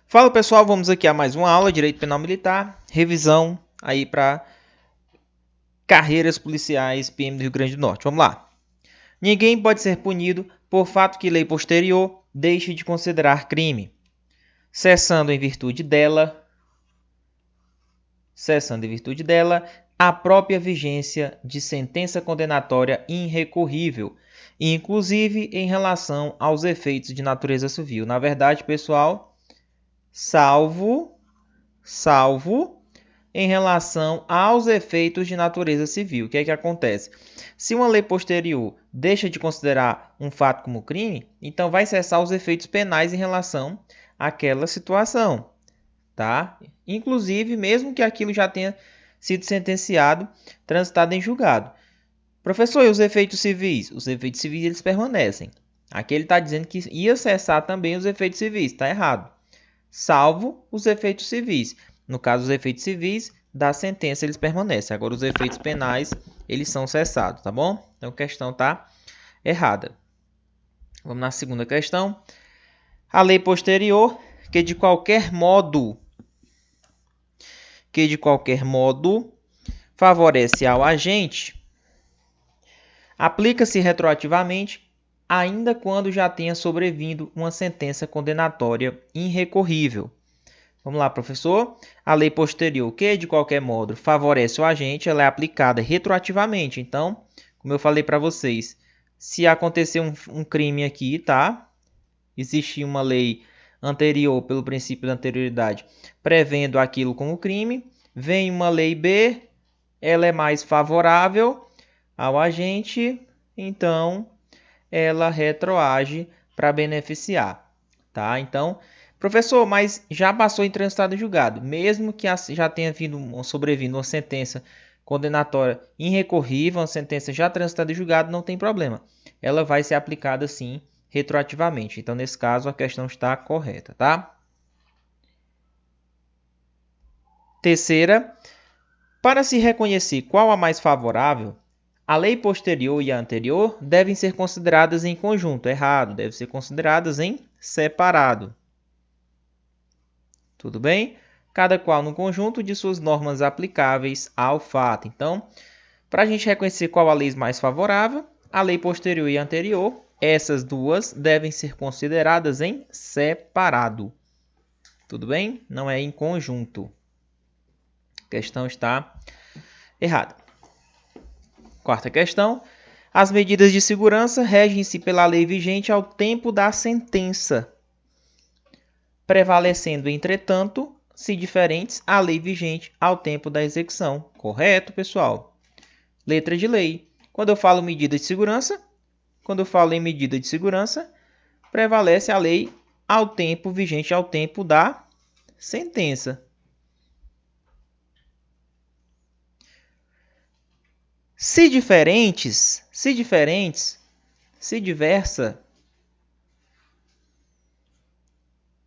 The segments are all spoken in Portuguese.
Fala pessoal, vamos aqui a mais uma aula, Direito Penal Militar, revisão aí para carreiras policiais PM do Rio Grande do Norte. Vamos lá. Ninguém pode ser punido por fato que lei posterior deixe de considerar crime, cessando em virtude dela, a própria vigência de sentença condenatória irrecorrível, inclusive em relação aos efeitos de natureza civil. Na verdade, pessoal, salvo em relação aos efeitos de natureza civil. O que é que acontece? Se uma lei posterior deixa de considerar um fato como crime, então vai cessar os efeitos penais em relação àquela situação, tá? Inclusive, mesmo que aquilo já tenha sido sentenciado, transitado em julgado. Professor, e os efeitos civis? Os efeitos civis eles permanecem. Aqui ele está dizendo que ia cessar também os efeitos civis. Está errado. Salvo os efeitos civis. No caso, os efeitos civis da sentença eles permanecem. Agora, os efeitos penais eles são cessados, tá bom? Então, a questão está errada. Vamos na segunda questão. A lei posterior, que de qualquer modo favorece ao agente, aplica-se retroativamente, ainda quando já tenha sobrevindo uma sentença condenatória irrecorrível. Vamos lá, professor. A lei posterior, que de qualquer modo favorece o agente, ela é aplicada retroativamente. Então, como eu falei para vocês, se acontecer um crime aqui, tá? Existir uma lei anterior, pelo princípio da anterioridade, prevendo aquilo como crime, vem uma lei B, ela é mais favorável ao agente, então ela retroage para beneficiar, tá? Então, professor, mas já passou em transitado em julgado, mesmo que já tenha sobrevindo uma sentença condenatória irrecorrível, uma sentença já transitada em julgado, não tem problema. Ela vai ser aplicada sim retroativamente. Então, nesse caso, a questão está correta, tá? Terceira, para se reconhecer qual a mais favorável, a lei posterior e a anterior devem ser consideradas em conjunto. Errado, devem ser consideradas em separado. Tudo bem? Cada qual no conjunto de suas normas aplicáveis ao fato. Então, para a gente reconhecer qual a lei mais favorável, a lei posterior e a anterior, essas duas devem ser consideradas em separado. Tudo bem? Não é em conjunto. A questão está errada. Quarta questão. As medidas de segurança regem-se pela lei vigente ao tempo da sentença, prevalecendo, entretanto, se diferentes, a lei vigente ao tempo da execução. Correto, pessoal? Letra de lei. Quando eu falo medida de segurança, prevalece a lei ao tempo vigente ao tempo da sentença. Se diversa,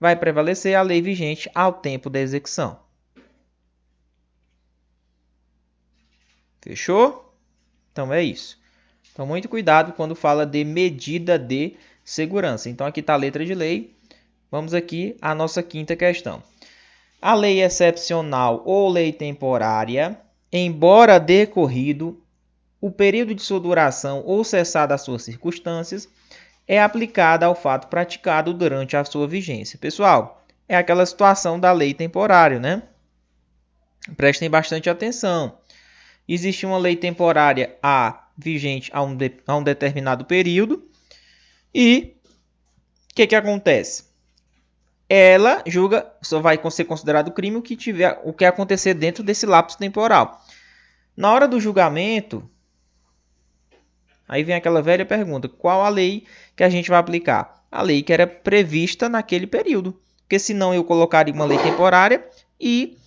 vai prevalecer a lei vigente ao tempo da execução. Fechou? Então é isso. Então, muito cuidado quando fala de medida de segurança. Então, aqui está a letra de lei. Vamos aqui à nossa quinta questão. A lei excepcional ou lei temporária, embora decorrido o período de sua duração ou cessada as suas circunstâncias, é aplicada ao fato praticado durante a sua vigência. Pessoal, é aquela situação da lei temporária, né? Prestem bastante atenção. Existe uma lei temporária vigente a um determinado período e o que acontece? Ela julga, só vai ser considerado crime o que acontecer dentro desse lapso temporal. Na hora do julgamento, aí vem aquela velha pergunta, qual a lei que a gente vai aplicar? A lei que era prevista naquele período, porque senão eu colocaria uma lei temporária e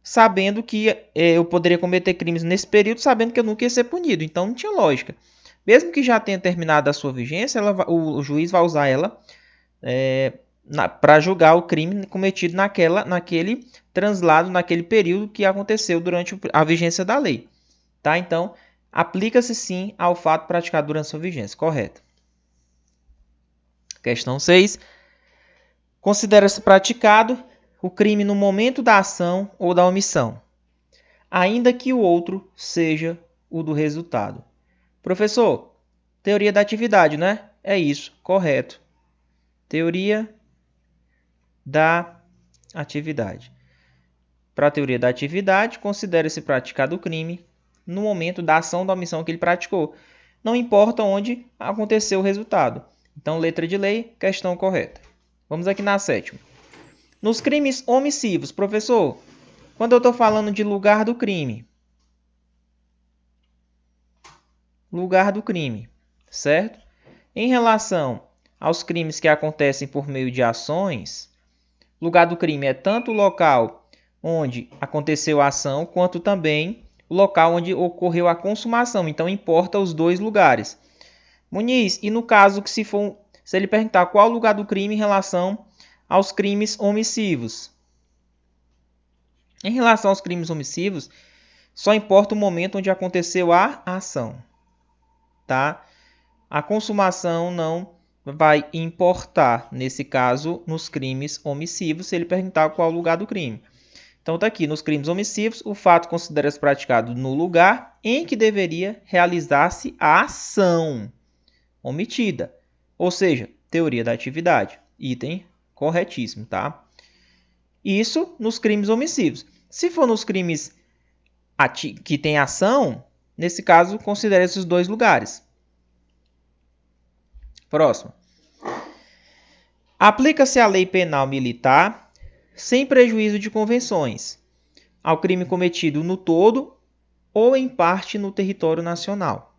sabendo que eu poderia cometer crimes nesse período, sabendo que eu nunca ia ser punido. Então, não tinha lógica. Mesmo que já tenha terminado a sua vigência, o juiz vai usar ela para julgar o crime cometido naquele translado, naquele período que aconteceu durante a vigência da lei. Tá? Então, aplica-se sim ao fato praticado durante a sua vigência. Correto. Questão 6. Considera-se praticado o crime no momento da ação ou da omissão, ainda que o outro seja o do resultado. Professor, teoria da atividade, né? É isso, correto. Teoria da atividade. Para a teoria da atividade, considera-se praticado o crime no momento da ação ou da omissão que ele praticou. Não importa onde aconteceu o resultado. Então, letra de lei, questão correta. Vamos aqui na 7ª. Nos crimes omissivos, professor, quando eu estou falando de lugar do crime, certo? Em relação aos crimes que acontecem por meio de ações, lugar do crime é tanto o local onde aconteceu a ação, quanto também o local onde ocorreu a consumação. Então, importa os dois lugares. Muniz, e no caso que se ele perguntar qual o lugar do crime em relação aos crimes omissivos? Em relação aos crimes omissivos, só importa o momento onde aconteceu a ação, tá? A consumação não vai importar, nesse caso, nos crimes omissivos, se ele perguntar qual o lugar do crime. Então, está aqui, nos crimes omissivos, o fato considera-se praticado no lugar em que deveria realizar-se a ação omitida. Ou seja, teoria da atividade. Item corretíssimo, tá? Isso nos crimes omissivos. Se for nos crimes que tem ação, nesse caso, considera-se os dois lugares. Próximo. Aplica-se a lei penal militar sem prejuízo de convenções ao crime cometido no todo ou em parte no território nacional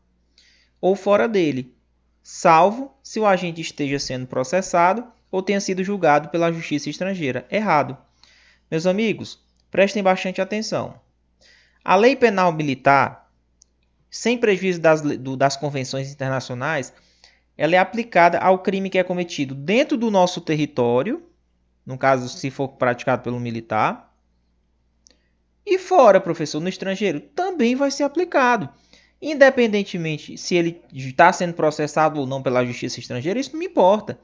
ou fora dele, salvo se o agente esteja sendo processado ou tenha sido julgado pela justiça estrangeira. Errado. Meus amigos, prestem bastante atenção. A lei penal militar, sem prejuízo das convenções internacionais, ela é aplicada ao crime que é cometido dentro do nosso território, no caso, se for praticado pelo militar, e fora, professor, no estrangeiro, também vai ser aplicado. Independentemente se ele está sendo processado ou não pela justiça estrangeira, isso não me importa.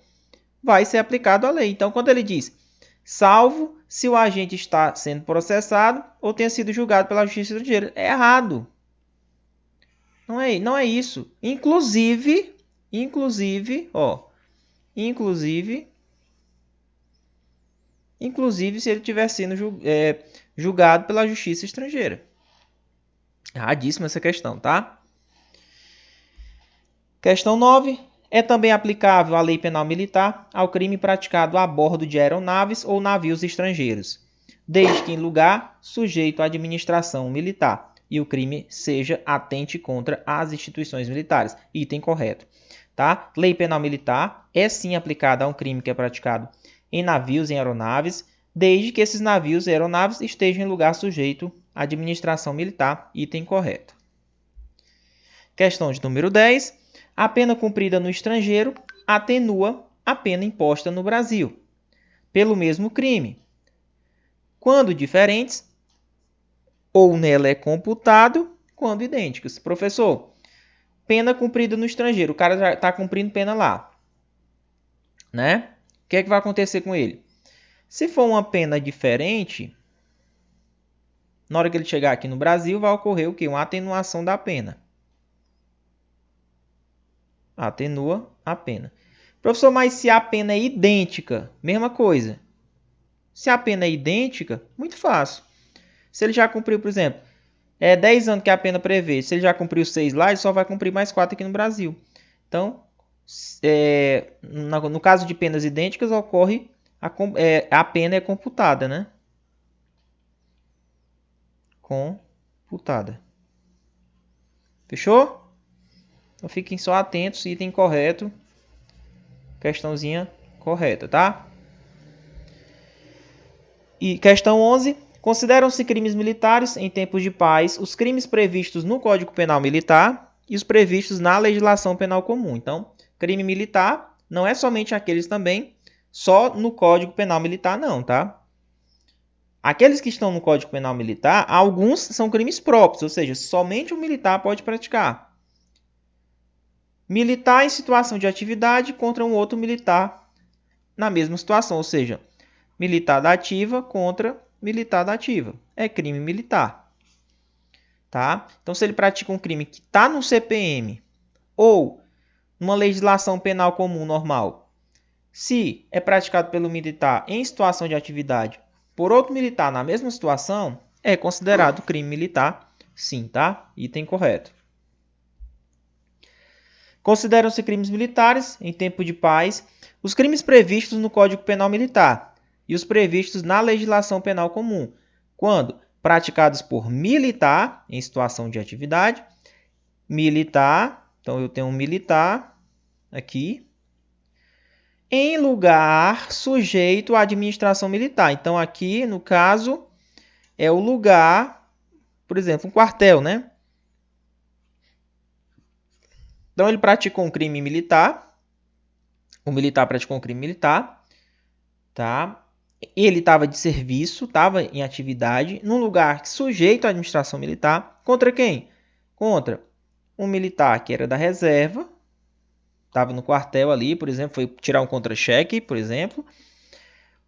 Vai ser aplicado a lei. Então, quando ele diz, salvo se o agente está sendo processado ou tenha sido julgado pela justiça estrangeira, é errado. Não é isso. Inclusive, se ele estiver sendo julgado pela justiça estrangeira. Erradíssima essa questão, tá? Questão 9. É também aplicável a lei penal militar ao crime praticado a bordo de aeronaves ou navios estrangeiros, desde que em lugar sujeito à administração militar e o crime seja atente contra as instituições militares. Item correto. Tá? Lei penal militar é sim aplicada a um crime que é praticado em navios e em aeronaves, desde que esses navios e aeronaves estejam em lugar sujeito à administração militar. Item correto. Questão de número 10. A pena cumprida no estrangeiro atenua a pena imposta no Brasil, pelo mesmo crime, quando diferentes, ou nela é computado, quando idênticas. Professor, pena cumprida no estrangeiro, o cara já está cumprindo pena lá, né? O que é que vai acontecer com ele? Se for uma pena diferente, na hora que ele chegar aqui no Brasil, vai ocorrer o quê? Uma atenuação da pena. Atenua a pena. Professor, mas se a pena é idêntica, mesma coisa. Se a pena é idêntica, muito fácil. Se ele já cumpriu, por exemplo, 10 anos que a pena prevê, se ele já cumpriu 6 lá, ele só vai cumprir mais 4 aqui no Brasil. Então, no caso de penas idênticas, ocorre a pena é computada, né? Computada. Fechou? Então fiquem só atentos, item correto, questãozinha correta, tá? E questão 11. Consideram-se crimes militares, em tempos de paz, os crimes previstos no Código Penal Militar e os previstos na legislação penal comum. Então, crime militar não é somente aqueles também, só no Código Penal Militar não, tá? Aqueles que estão no Código Penal Militar, alguns são crimes próprios, ou seja, somente o militar pode praticar. Militar em situação de atividade contra um outro militar na mesma situação, ou seja, militar da ativa contra militar da ativa. É crime militar. Tá? Então, se ele pratica um crime que está no CPM ou numa legislação penal comum normal, se é praticado pelo militar em situação de atividade por outro militar na mesma situação, é considerado crime militar, sim, tá? Item correto. Consideram-se crimes militares, em tempo de paz, os crimes previstos no Código Penal Militar e os previstos na legislação penal comum, quando praticados por militar, em situação de atividade, militar, então eu tenho um militar aqui, em lugar sujeito à administração militar. Então, aqui, no caso, é o lugar, por exemplo, um quartel, né? Então, ele praticou um crime militar. O militar praticou um crime militar, tá? Ele estava de serviço, estava em atividade, num lugar sujeito à administração militar. Contra quem? Contra um militar que era da reserva, estava no quartel ali, por exemplo, foi tirar um contra-cheque, por exemplo.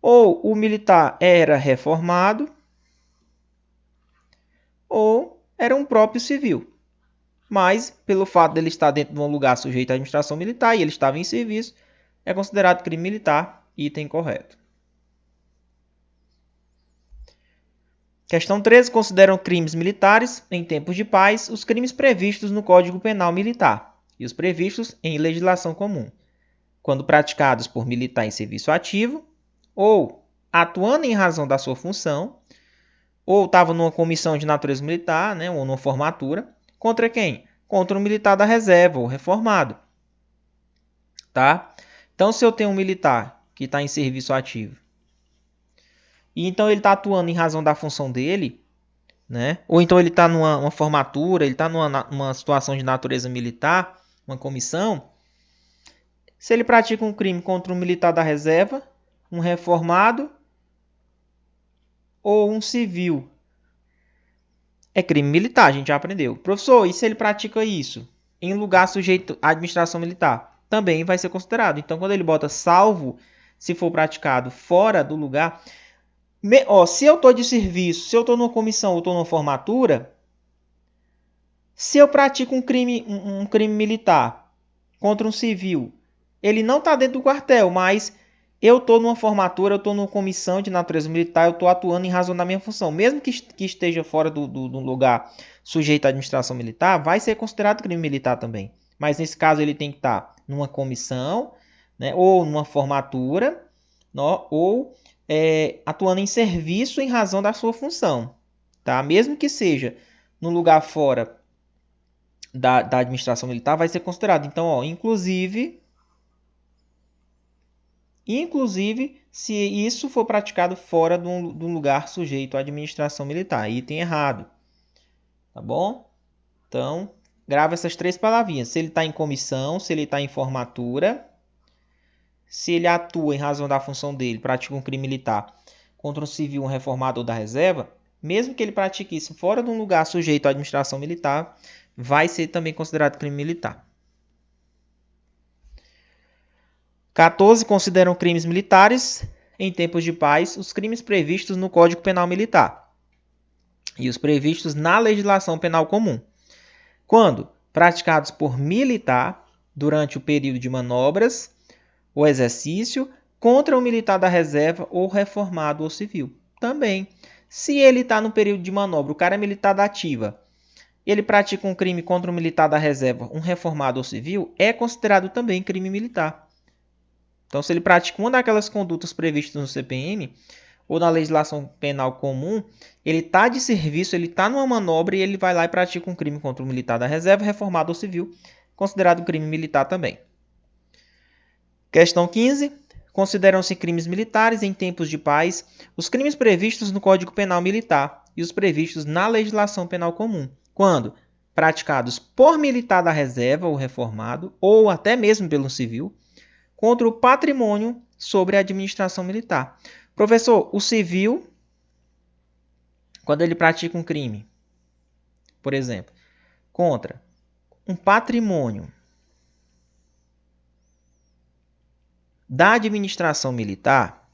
Ou o militar era reformado, ou era um próprio civil. Mas, pelo fato dele estar dentro de um lugar sujeito à administração militar e ele estava em serviço, é considerado crime militar, item correto. Questão 13. Consideram crimes militares, em tempos de paz, os crimes previstos no Código Penal Militar e os previstos em legislação comum, quando praticados por militar em serviço ativo, ou atuando em razão da sua função, ou estava numa comissão de natureza militar, né, ou numa formatura, contra quem? Contra um militar da reserva, ou reformado. Tá? Então, se eu tenho um militar que está em serviço ativo, e então ele está atuando em razão da função dele, né? Ou então ele está numa formatura, ele está numa situação de natureza militar, uma comissão. Se ele pratica um crime contra um militar da reserva, um reformado ou um civil, é crime militar, a gente já aprendeu. Professor, e se ele pratica isso em lugar sujeito à administração militar? Também vai ser considerado. Então, quando ele bota salvo, se for praticado fora do lugar... se eu estou de serviço, se eu estou numa comissão ou estou numa formatura, se eu pratico um crime militar contra um civil, ele não está dentro do quartel, mas eu estou numa formatura, eu estou numa comissão de natureza militar, eu estou atuando em razão da minha função. Mesmo que esteja fora do lugar sujeito à administração militar, vai ser considerado crime militar também. Mas nesse caso ele tem que estar numa comissão, né, ou numa formatura, ou atuando em serviço em razão da sua função. Tá? Mesmo que seja no lugar fora da administração militar, vai ser considerado. Então, inclusive, se isso for praticado fora de um lugar sujeito à administração militar. Item errado. Tá bom? Então, grava essas 3 palavrinhas. Se ele está em comissão, se ele está em formatura, se ele atua em razão da função dele, pratica um crime militar contra um civil, um reformado ou da reserva, mesmo que ele pratique isso fora de um lugar sujeito à administração militar, vai ser também considerado crime militar. 14. Consideram crimes militares, em tempos de paz, os crimes previstos no Código Penal Militar e os previstos na legislação penal comum, quando praticados por militar durante o período de manobras ou exercício contra um militar da reserva ou reformado ou civil. Também, se ele está no período de manobra, o cara é militar da ativa, ele pratica um crime contra um militar da reserva, um reformado ou civil, é considerado também crime militar. Então, se ele pratica uma daquelas condutas previstas no CPM ou na legislação penal comum, ele está de serviço, ele está numa manobra e ele vai lá e pratica um crime contra um militar da reserva, reformado ou civil, considerado crime militar também. Questão 15. Consideram-se crimes militares em tempos de paz os crimes previstos no Código Penal Militar e os previstos na legislação penal comum, quando praticados por militar da reserva ou reformado, ou até mesmo pelo civil, contra o patrimônio sobre a administração militar. Professor, o civil, quando ele pratica um crime, por exemplo, contra um patrimônio da administração militar,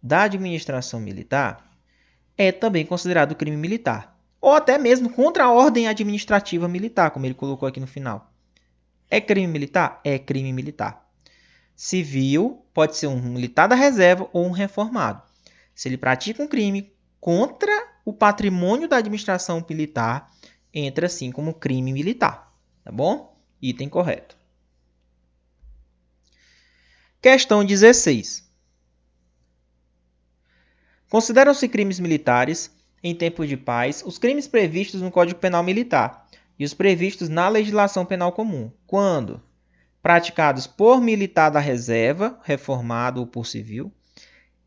da administração militar é também considerado crime militar. Ou até mesmo contra a ordem administrativa militar, como ele colocou aqui no final. É crime militar? É crime militar. Civil pode ser um militar da reserva ou um reformado. Se ele pratica um crime contra o patrimônio da administração militar, entra assim como crime militar. Tá bom? Item correto. Questão 16. Consideram-se crimes militares, em tempos de paz, os crimes previstos no Código Penal Militar e os previstos na legislação penal comum, quando praticados por militar da reserva, reformado ou por civil,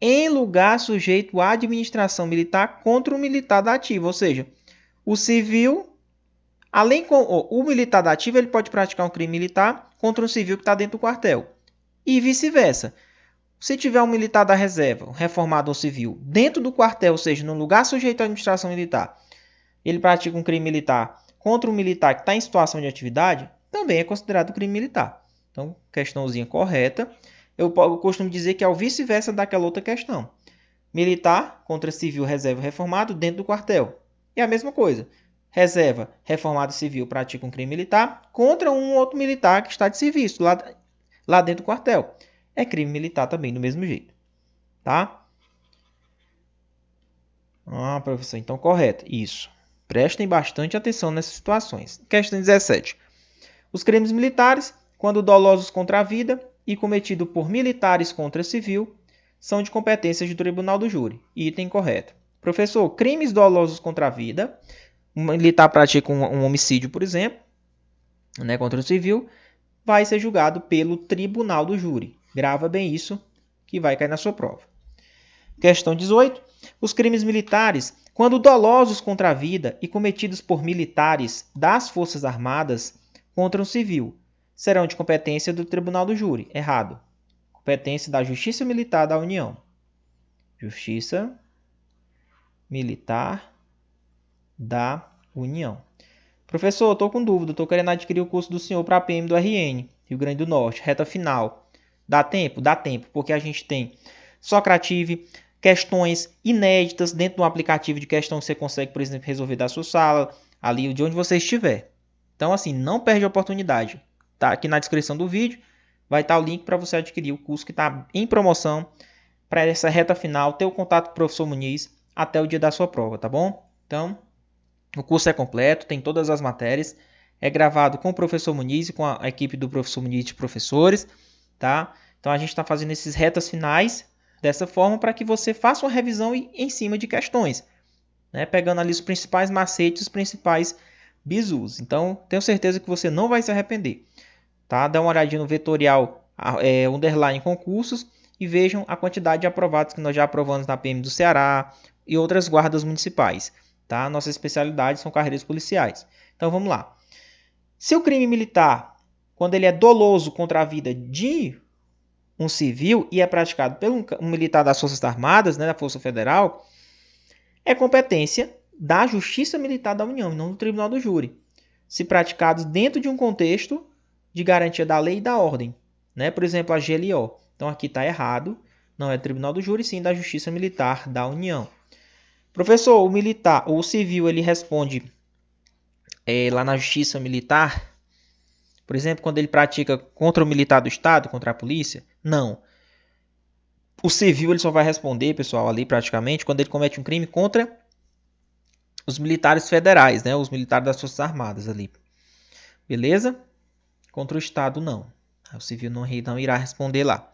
em lugar sujeito à administração militar contra o militar da ativa. Ou seja, o civil, o militar da ativa, ele pode praticar um crime militar contra um civil que está dentro do quartel. E vice-versa. Se tiver um militar da reserva, um reformado ou civil, dentro do quartel, ou seja, no lugar sujeito à administração militar, ele pratica um crime militar contra um militar que está em situação de atividade, também é considerado crime militar. Então, questãozinha correta. Eu costumo dizer que é o vice-versa daquela outra questão. Militar contra civil, reserva, reformado dentro do quartel. É a mesma coisa. Reserva, reformado civil pratica um crime militar contra um outro militar que está de serviço lá dentro do quartel. É crime militar também, do mesmo jeito. Tá? Professor, então correto. Isso. Prestem bastante atenção nessas situações. Questão 17. Os crimes militares, quando dolosos contra a vida e cometidos por militares contra civil, são de competência do tribunal do júri. Item correto. Professor, crimes dolosos contra a vida, um militar pratica um homicídio, por exemplo, né, contra o civil, vai ser julgado pelo tribunal do júri. Grava bem isso, que vai cair na sua prova. Questão 18. Os crimes militares, quando dolosos contra a vida e cometidos por militares das Forças Armadas contra um civil, serão de competência do tribunal do júri. Errado. Competência da Justiça Militar da União. Justiça Militar da União. Professor, eu estou com dúvida. Estou querendo adquirir o curso do senhor para a PM do RN, Rio Grande do Norte, reta final. Dá tempo? Dá tempo, porque a gente tem Socrative, questões inéditas dentro do aplicativo de questão que você consegue, por exemplo, resolver da sua sala, ali de onde você estiver. Então, assim, não perde a oportunidade. Tá aqui na descrição do vídeo, vai estar o link para você adquirir o curso que está em promoção para essa reta final, ter o contato com o professor Muniz até o dia da sua prova, tá bom? Então, o curso é completo, tem todas as matérias, é gravado com o professor Muniz e com a equipe do professor Muniz de professores, tá? Então, a gente está fazendo esses retas finais dessa forma para que você faça uma revisão em cima de questões, né? Pegando ali os principais macetes, os principais bizus. Então, tenho certeza que você não vai se arrepender. Tá? Dá uma olhadinha no vetorial underline concursos e vejam a quantidade de aprovados que nós já aprovamos na PM do Ceará e outras guardas municipais. Tá? Nossas especialidades são carreiras policiais. Então, vamos lá. Se o crime militar, quando ele é doloso contra a vida de um civil e é praticado por um militar das Forças Armadas, né, da Força Federal, é competência da Justiça Militar da União, não do Tribunal do Júri, se praticados dentro de um contexto de garantia da lei e da ordem, né? Por exemplo, a GLO. Então aqui está errado, não é Tribunal do Júri, sim da Justiça Militar da União. Professor, o militar ou o civil ele responde lá na Justiça Militar, por exemplo, quando ele pratica contra o militar do Estado, contra a polícia? Não. O civil ele só vai responder, pessoal, ali praticamente, quando ele comete um crime contra os militares federais, né? Os militares das Forças Armadas ali. Beleza? Contra o Estado, não. O civil não irá responder lá.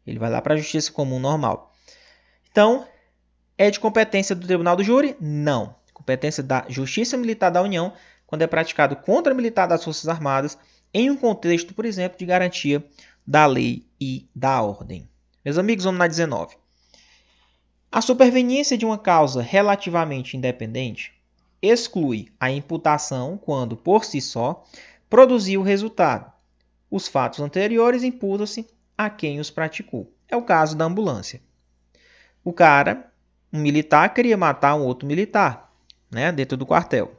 Ele vai lá para a Justiça Comum normal. Então, é de competência do Tribunal do Júri? Não. Competência da Justiça Militar da União, quando é praticado contra militar das Forças Armadas, em um contexto, por exemplo, de garantia da lei e da ordem. Meus amigos, vamos na 19. A superveniência de uma causa relativamente independente exclui a imputação quando, por si só, produziu o resultado. Os fatos anteriores imputam-se a quem os praticou. É o caso da ambulância. O cara, um militar, queria matar um outro militar, né, dentro do quartel.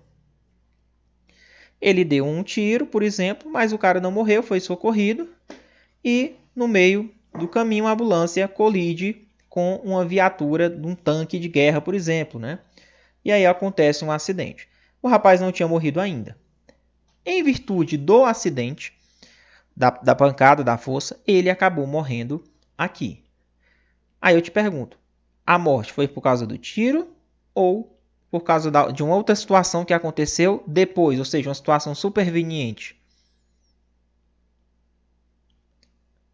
Ele deu um tiro, por exemplo, mas o cara não morreu, foi socorrido e no meio do caminho a ambulância colide com uma viatura de um tanque de guerra, por exemplo, né? E aí acontece um acidente. O rapaz não tinha morrido ainda. Em virtude do acidente, da pancada, da força, ele acabou morrendo aqui. Aí eu te pergunto, a morte foi por causa do tiro ou por causa de uma outra situação que aconteceu depois, ou seja, uma situação superveniente?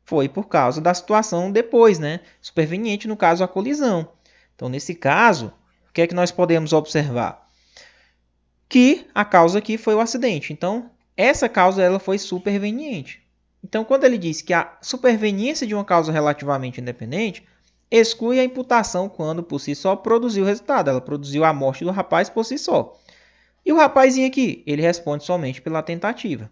Foi por causa da situação depois, né? Superveniente, no caso, a colisão. Então, nesse caso, o que é que nós podemos observar? Que a causa aqui foi o acidente. Então, essa causa ela foi superveniente. Então, quando ele diz que a superveniência de uma causa relativamente independente exclui a imputação quando, por si só, produziu o resultado. Ela produziu a morte do rapaz por si só. E o rapazinho aqui, ele responde somente pela tentativa.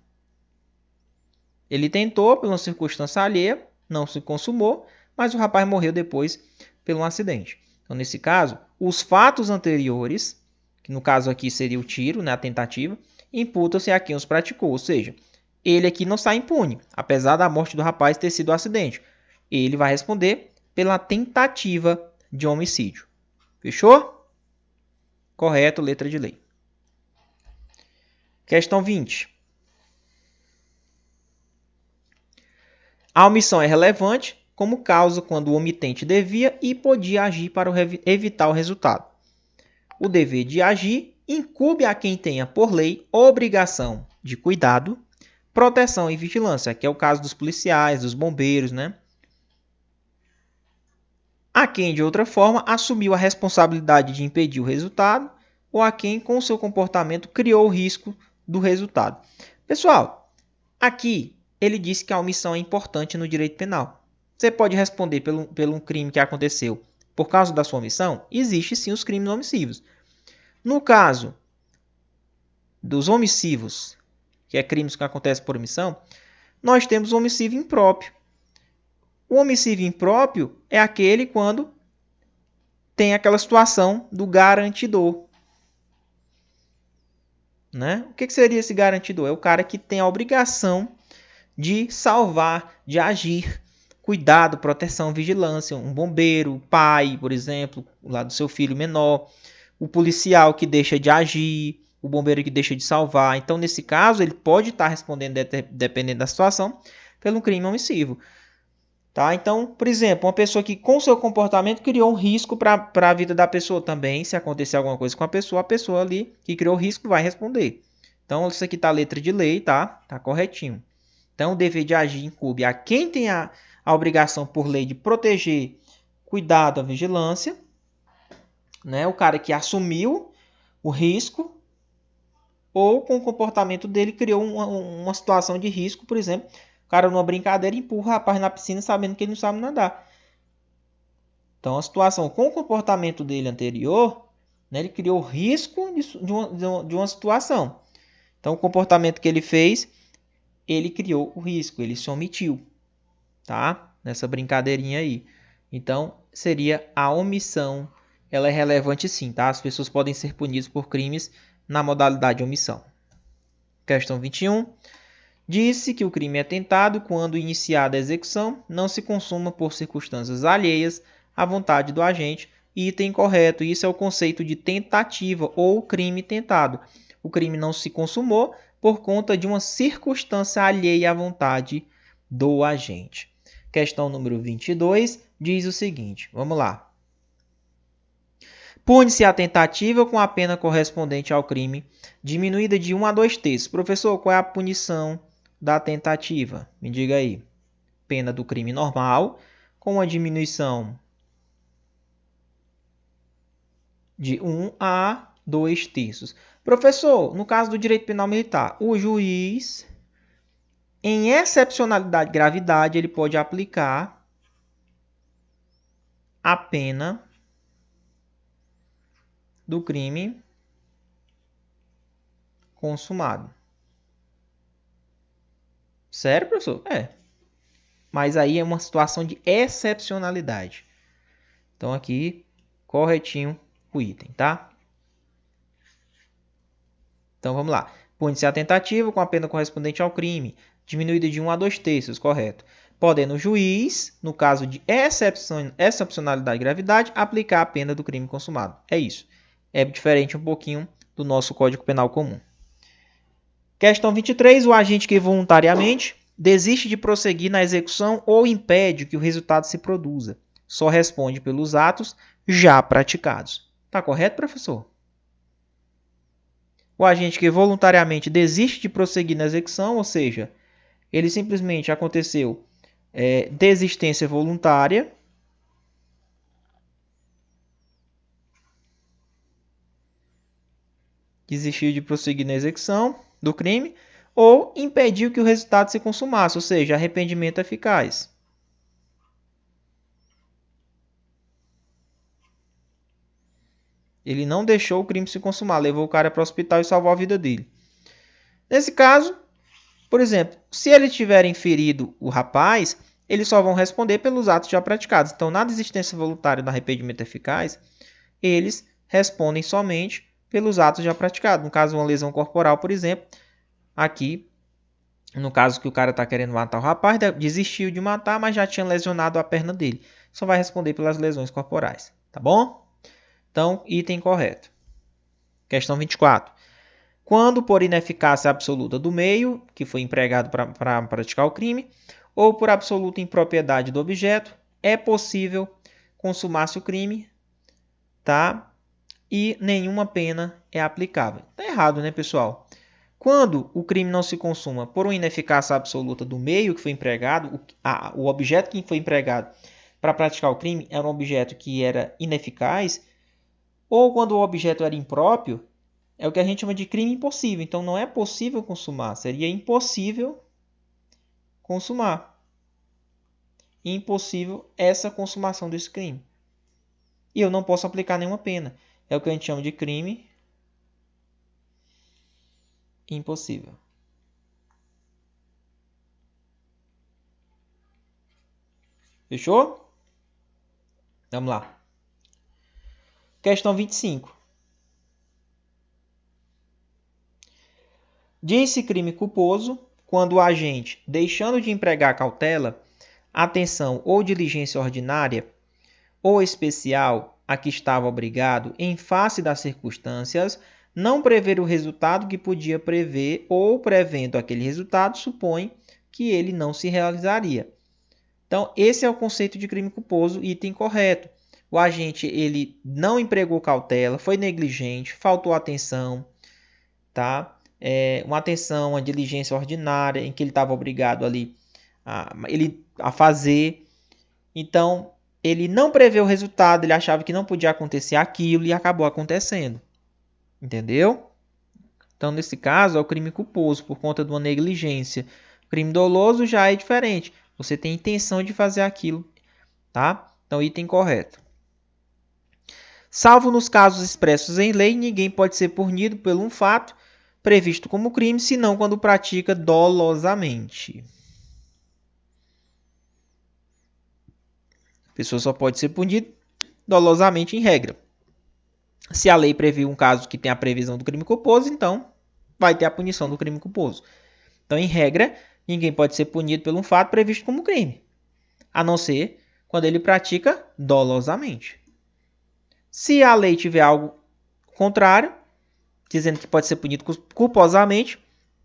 Ele tentou, por uma circunstância alheia, não se consumou, mas o rapaz morreu depois por um acidente. Então, nesse caso, os fatos anteriores, que no caso aqui seria o tiro, né, a tentativa, imputam-se a quem os praticou. Ou seja, ele aqui não está impune, apesar da morte do rapaz ter sido um acidente. Ele vai responder pela tentativa de homicídio. Fechou? Correto, letra de lei. Questão 20. A omissão é relevante como causa quando o omitente devia e podia agir para evitar o resultado. O dever de agir incumbe a quem tenha por lei obrigação de cuidado, proteção e vigilância, que é o caso dos policiais, dos bombeiros, né? A quem, de outra forma, assumiu a responsabilidade de impedir o resultado ou a quem, com seu comportamento, criou o risco do resultado. Pessoal, aqui ele disse que a omissão é importante no direito penal. Você pode responder pelo crime que aconteceu por causa da sua omissão? Existem sim os crimes omissivos. No caso dos omissivos, que é crimes que acontecem por omissão, nós temos o homicídio impróprio. O homicídio impróprio é aquele quando tem aquela situação do garantidor. Né? O que seria esse garantidor? É o cara que tem a obrigação de salvar, de agir. Cuidado, proteção, vigilância. Um bombeiro, pai, por exemplo, lá do seu filho menor. O policial que deixa de agir. O bombeiro que deixa de salvar. Então, nesse caso, ele pode estar respondendo, dependendo da situação, pelo crime omissivo. Tá? Então, por exemplo, uma pessoa que com seu comportamento criou um risco para a vida da pessoa também. Se acontecer alguma coisa com a pessoa ali que criou o risco vai responder. Então, isso aqui está a letra de lei, tá? Tá corretinho. Então, o dever de agir incumbe a quem tem a obrigação por lei de proteger, cuidado, a vigilância. Né? O cara que assumiu o risco ou com o comportamento dele criou uma situação de risco, por exemplo. O cara, numa brincadeira, empurra o rapaz na piscina sabendo que ele não sabe nadar. Então, a situação com o comportamento dele anterior, né, ele criou risco de uma situação. Então, o comportamento que ele fez, ele criou o risco, ele se omitiu. Tá? Nessa brincadeirinha aí. Então, seria a omissão. Ela é relevante sim, tá? As pessoas podem ser punidas por crimes na modalidade de omissão. Questão 21. Disse que o crime é tentado quando iniciada a execução não se consuma por circunstâncias alheias à vontade do agente. Item correto. Isso é o conceito de tentativa ou crime tentado. O crime não se consumou por conta de uma circunstância alheia à vontade do agente. Questão número 22 diz o seguinte. Vamos lá. Pune-se a tentativa com a pena correspondente ao crime, diminuída de 1 a 2 terços. Professor, qual é a punição da tentativa? Me diga aí. Pena do crime normal, com a diminuição de 1 a 2 terços. Professor, no caso do direito penal militar, o juiz, em excepcionalidade e gravidade, ele pode aplicar a pena do crime consumado. Sério, professor? É. Mas aí é uma situação de excepcionalidade. Então aqui, corretinho o item, tá? Então vamos lá. Pune-se a tentativa com a pena correspondente ao crime, diminuída de 1 a 2 terços, correto. podendo o juiz, no caso de excepcionalidade e gravidade, aplicar a pena do crime consumado. É isso. É diferente um pouquinho do nosso Código Penal comum. Questão 23. O agente que voluntariamente desiste de prosseguir na execução ou impede que o resultado se produza, só responde pelos atos já praticados. Está correto, professor? O agente que voluntariamente desiste de prosseguir na execução, ou seja, ele simplesmente aconteceu desistência voluntária, desistiu de prosseguir na execução do crime, ou impediu que o resultado se consumasse, ou seja, arrependimento eficaz. Ele não deixou o crime se consumar, levou o cara para o hospital e salvou a vida dele. Nesse caso, por exemplo, se eles tiverem ferido o rapaz, eles só vão responder pelos atos já praticados. Então, na desistência voluntária do arrependimento eficaz, eles respondem somente pelos atos já praticados. No caso, uma lesão corporal, por exemplo, aqui, no caso que o cara está querendo matar o rapaz, desistiu de matar, mas já tinha lesionado a perna dele. Só vai responder pelas lesões corporais, tá bom? Então, item correto. Questão 24. Quando por ineficácia absoluta do meio, que foi empregado para praticar o crime, ou por absoluta impropriedade do objeto, é possível consumar-se o crime, tá? E nenhuma pena é aplicável. Tá errado, né, pessoal? Quando o crime não se consuma por uma ineficácia absoluta do meio que foi empregado, o objeto que foi empregado para praticar o crime era um objeto que era ineficaz, ou quando o objeto era impróprio, é o que a gente chama de crime impossível. Então, não é possível consumar. Seria impossível consumar. Impossível essa consumação desse crime. E eu não posso aplicar nenhuma pena. É o que a gente chama de crime impossível. Fechou? Vamos lá. Questão 25. Diz-se crime culposo quando o agente, deixando de empregar cautela, atenção ou diligência ordinária ou especial a que estava obrigado em face das circunstâncias, não prever o resultado que podia prever ou, prevendo aquele resultado, supõe que ele não se realizaria. Então, esse é o conceito de crime culposo, item correto. O agente ele não empregou cautela, foi negligente, faltou atenção, tá? Uma atenção, uma diligência ordinária em que ele estava obrigado ali a fazer. Então, ele não preveu o resultado, ele achava que não podia acontecer aquilo e acabou acontecendo. Entendeu? Então, nesse caso, é o crime culposo por conta de uma negligência. O crime doloso já é diferente. Você tem intenção de fazer aquilo, tá? Então, item correto. Salvo nos casos expressos em lei, ninguém pode ser punido por um fato previsto como crime, senão quando pratica dolosamente. A pessoa só pode ser punida dolosamente em regra. Se a lei previu um caso que tem a previsão do crime culposo, então vai ter a punição do crime culposo. Então, em regra, ninguém pode ser punido por um fato previsto como crime, a não ser quando ele pratica dolosamente. Se a lei tiver algo contrário, dizendo que pode ser punido culposamente,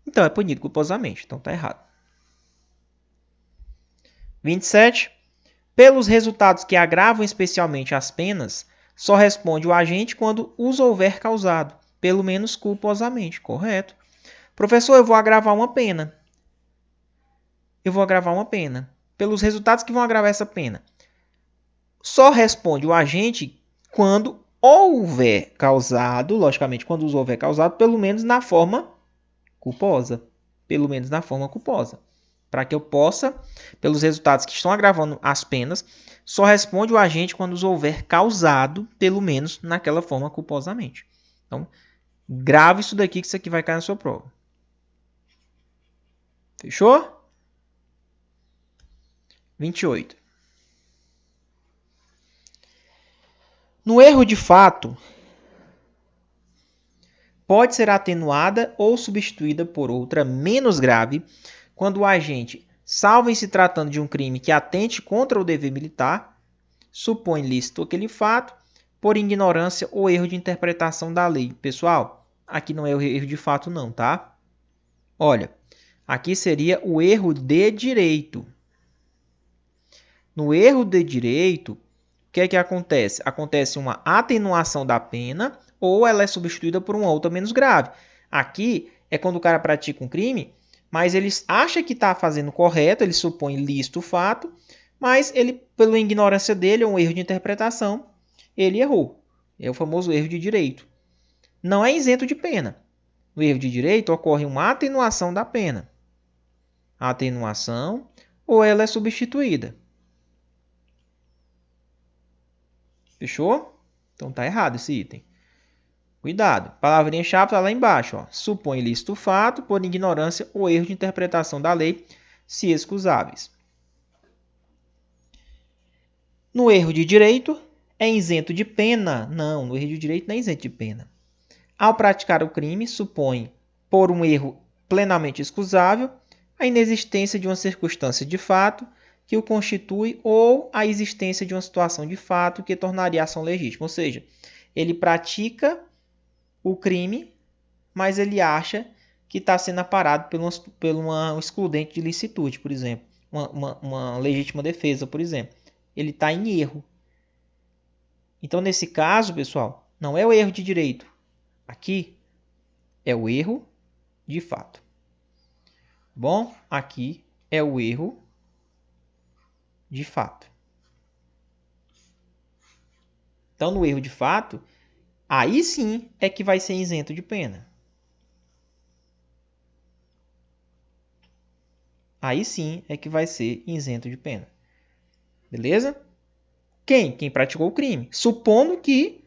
então é punido culposamente. Então está errado. 27. Pelos resultados que agravam especialmente as penas, só responde o agente quando os houver causado, pelo menos culposamente. Correto. Professor, eu vou agravar uma pena. Pelos resultados que vão agravar essa pena, só responde o agente quando houver causado, logicamente, quando os houver causado, pelo menos na forma culposa. Para que eu possa, pelos resultados que estão agravando as penas, só responde o agente quando os houver causado, pelo menos naquela forma culposamente. Então, grave isso daqui, que isso aqui vai cair na sua prova. Fechou? 28. No erro de fato, pode ser atenuada ou substituída por outra menos grave quando o agente salvo em se tratando de um crime que atente contra o dever militar, supõe lícito aquele fato por ignorância ou erro de interpretação da lei. Pessoal, aqui não é o erro de fato não, tá? Olha, aqui seria o erro de direito. No erro de direito, o que é que acontece? Acontece uma atenuação da pena ou ela é substituída por uma outra menos grave. Aqui é quando o cara pratica um crime, mas ele acha que está fazendo correto, ele supõe lícito o fato, mas ele, pela ignorância dele, ou um erro de interpretação, ele errou. É o famoso erro de direito. Não é isento de pena. No erro de direito ocorre uma atenuação da pena. A atenuação ou ela é substituída. Fechou? Então tá errado esse item. Cuidado. Palavrinha-chave está lá embaixo. Ó. Supõe lícito o fato por ignorância ou erro de interpretação da lei, se excusáveis. No erro de direito, é isento de pena? Não, no erro de direito não é isento de pena. Ao praticar o crime, supõe, por um erro plenamente excusável, a inexistência de uma circunstância de fato que o constitui ou a existência de uma situação de fato que tornaria a ação legítima. Ou seja, ele pratica o crime, mas ele acha que está sendo aparado por uma excludente de licitude, por exemplo. Uma legítima defesa, por exemplo. Ele está em erro. Então, nesse caso, pessoal, não é o erro de direito. Aqui é o erro de fato. Bom, aqui é o erro de fato. Então, no erro de fato, aí sim é que vai ser isento de pena. Aí sim é que vai ser isento de pena. Beleza? Quem praticou o crime. Supondo que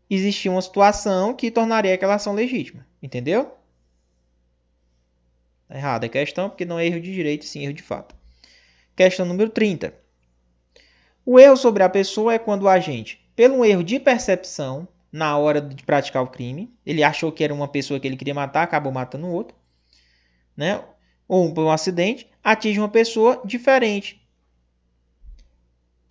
existia uma situação que tornaria aquela ação legítima. Entendeu? Tá errada a questão, porque não é erro de direito, sim erro de fato. Questão número 30. O erro sobre a pessoa é quando o agente, pelo erro de percepção, na hora de praticar o crime, ele achou que era uma pessoa que ele queria matar, acabou matando o outro, né? Ou por um acidente, atinge uma pessoa diferente.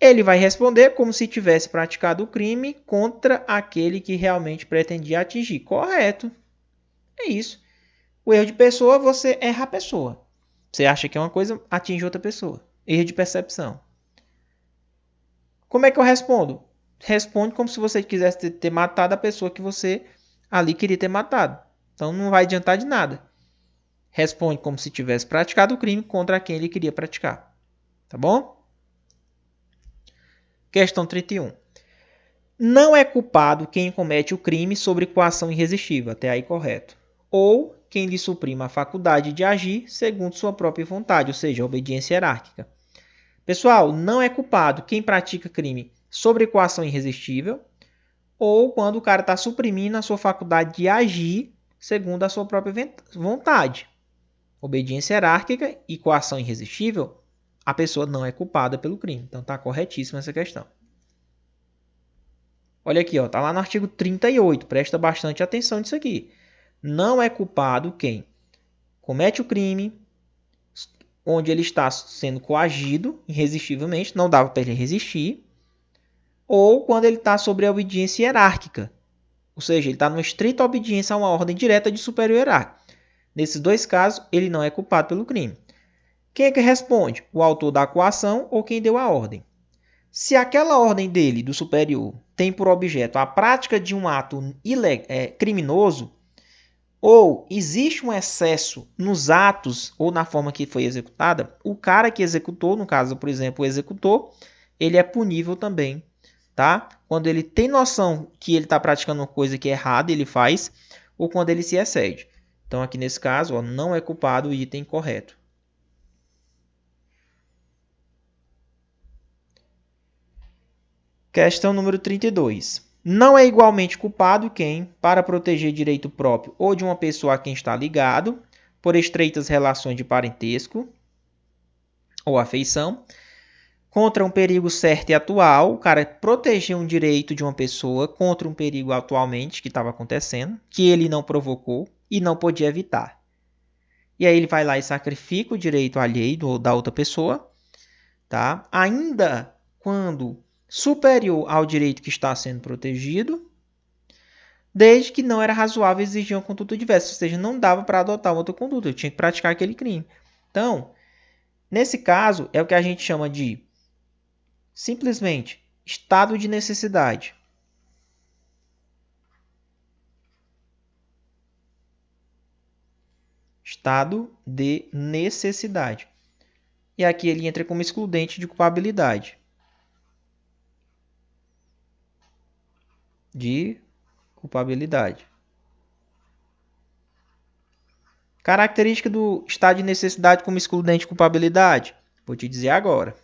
Ele vai responder como se tivesse praticado o crime contra aquele que realmente pretendia atingir. Correto. É isso. O erro de pessoa, você erra a pessoa. Você acha que é uma coisa, atinge outra pessoa. Erro de percepção. Como é que eu respondo? Responde como se você quisesse ter matado a pessoa que você ali queria ter matado. Então não vai adiantar de nada. Responde como se tivesse praticado o crime contra quem ele queria praticar. Tá bom? Questão 31. Não é culpado quem comete o crime sobre coação irresistível, até aí correto. Ou quem lhe suprima a faculdade de agir segundo sua própria vontade, ou seja, a obediência hierárquica. Pessoal, não é culpado quem pratica crime sobre coação irresistível ou quando o cara está suprimindo a sua faculdade de agir segundo a sua própria vontade. Obediência hierárquica e coação irresistível, a pessoa não é culpada pelo crime. Então está corretíssima essa questão. Olha aqui, está lá no artigo 38. Presta bastante atenção nisso aqui. Não é culpado quem comete o crime onde ele está sendo coagido irresistivelmente, não dava para ele resistir, ou quando ele está sobre a obediência hierárquica. Ou seja, ele está numa estrita obediência a uma ordem direta de superior hierárquico. Nesses dois casos, ele não é culpado pelo crime. Quem é que responde? O autor da coação ou quem deu a ordem. Se aquela ordem dele, do superior, tem por objeto a prática de um ato criminoso, ou existe um excesso nos atos ou na forma que foi executada, o cara que executou, no caso, por exemplo, o executor, ele é punível também, tá? Quando ele tem noção que ele está praticando uma coisa que é errada, ele faz, ou quando ele se excede. Então, aqui nesse caso, não é culpado o item correto. Questão número 32. Não é igualmente culpado quem, para proteger direito próprio ou de uma pessoa a quem está ligado, por estreitas relações de parentesco ou afeição, contra um perigo certo e atual, o cara proteger um direito de uma pessoa contra um perigo atualmente que estava acontecendo, que ele não provocou e não podia evitar. E aí ele vai lá e sacrifica o direito alheio da outra pessoa, tá? Ainda quando superior ao direito que está sendo protegido, desde que não era razoável exigir uma conduta diversa, ou seja, não dava para adotar outra conduta, eu tinha que praticar aquele crime. Então, nesse caso, é o que a gente chama de simplesmente estado de necessidade. Estado de necessidade. E aqui ele entra como excludente de culpabilidade. Característica do estado de necessidade como excludente de culpabilidade? Vou te dizer agora.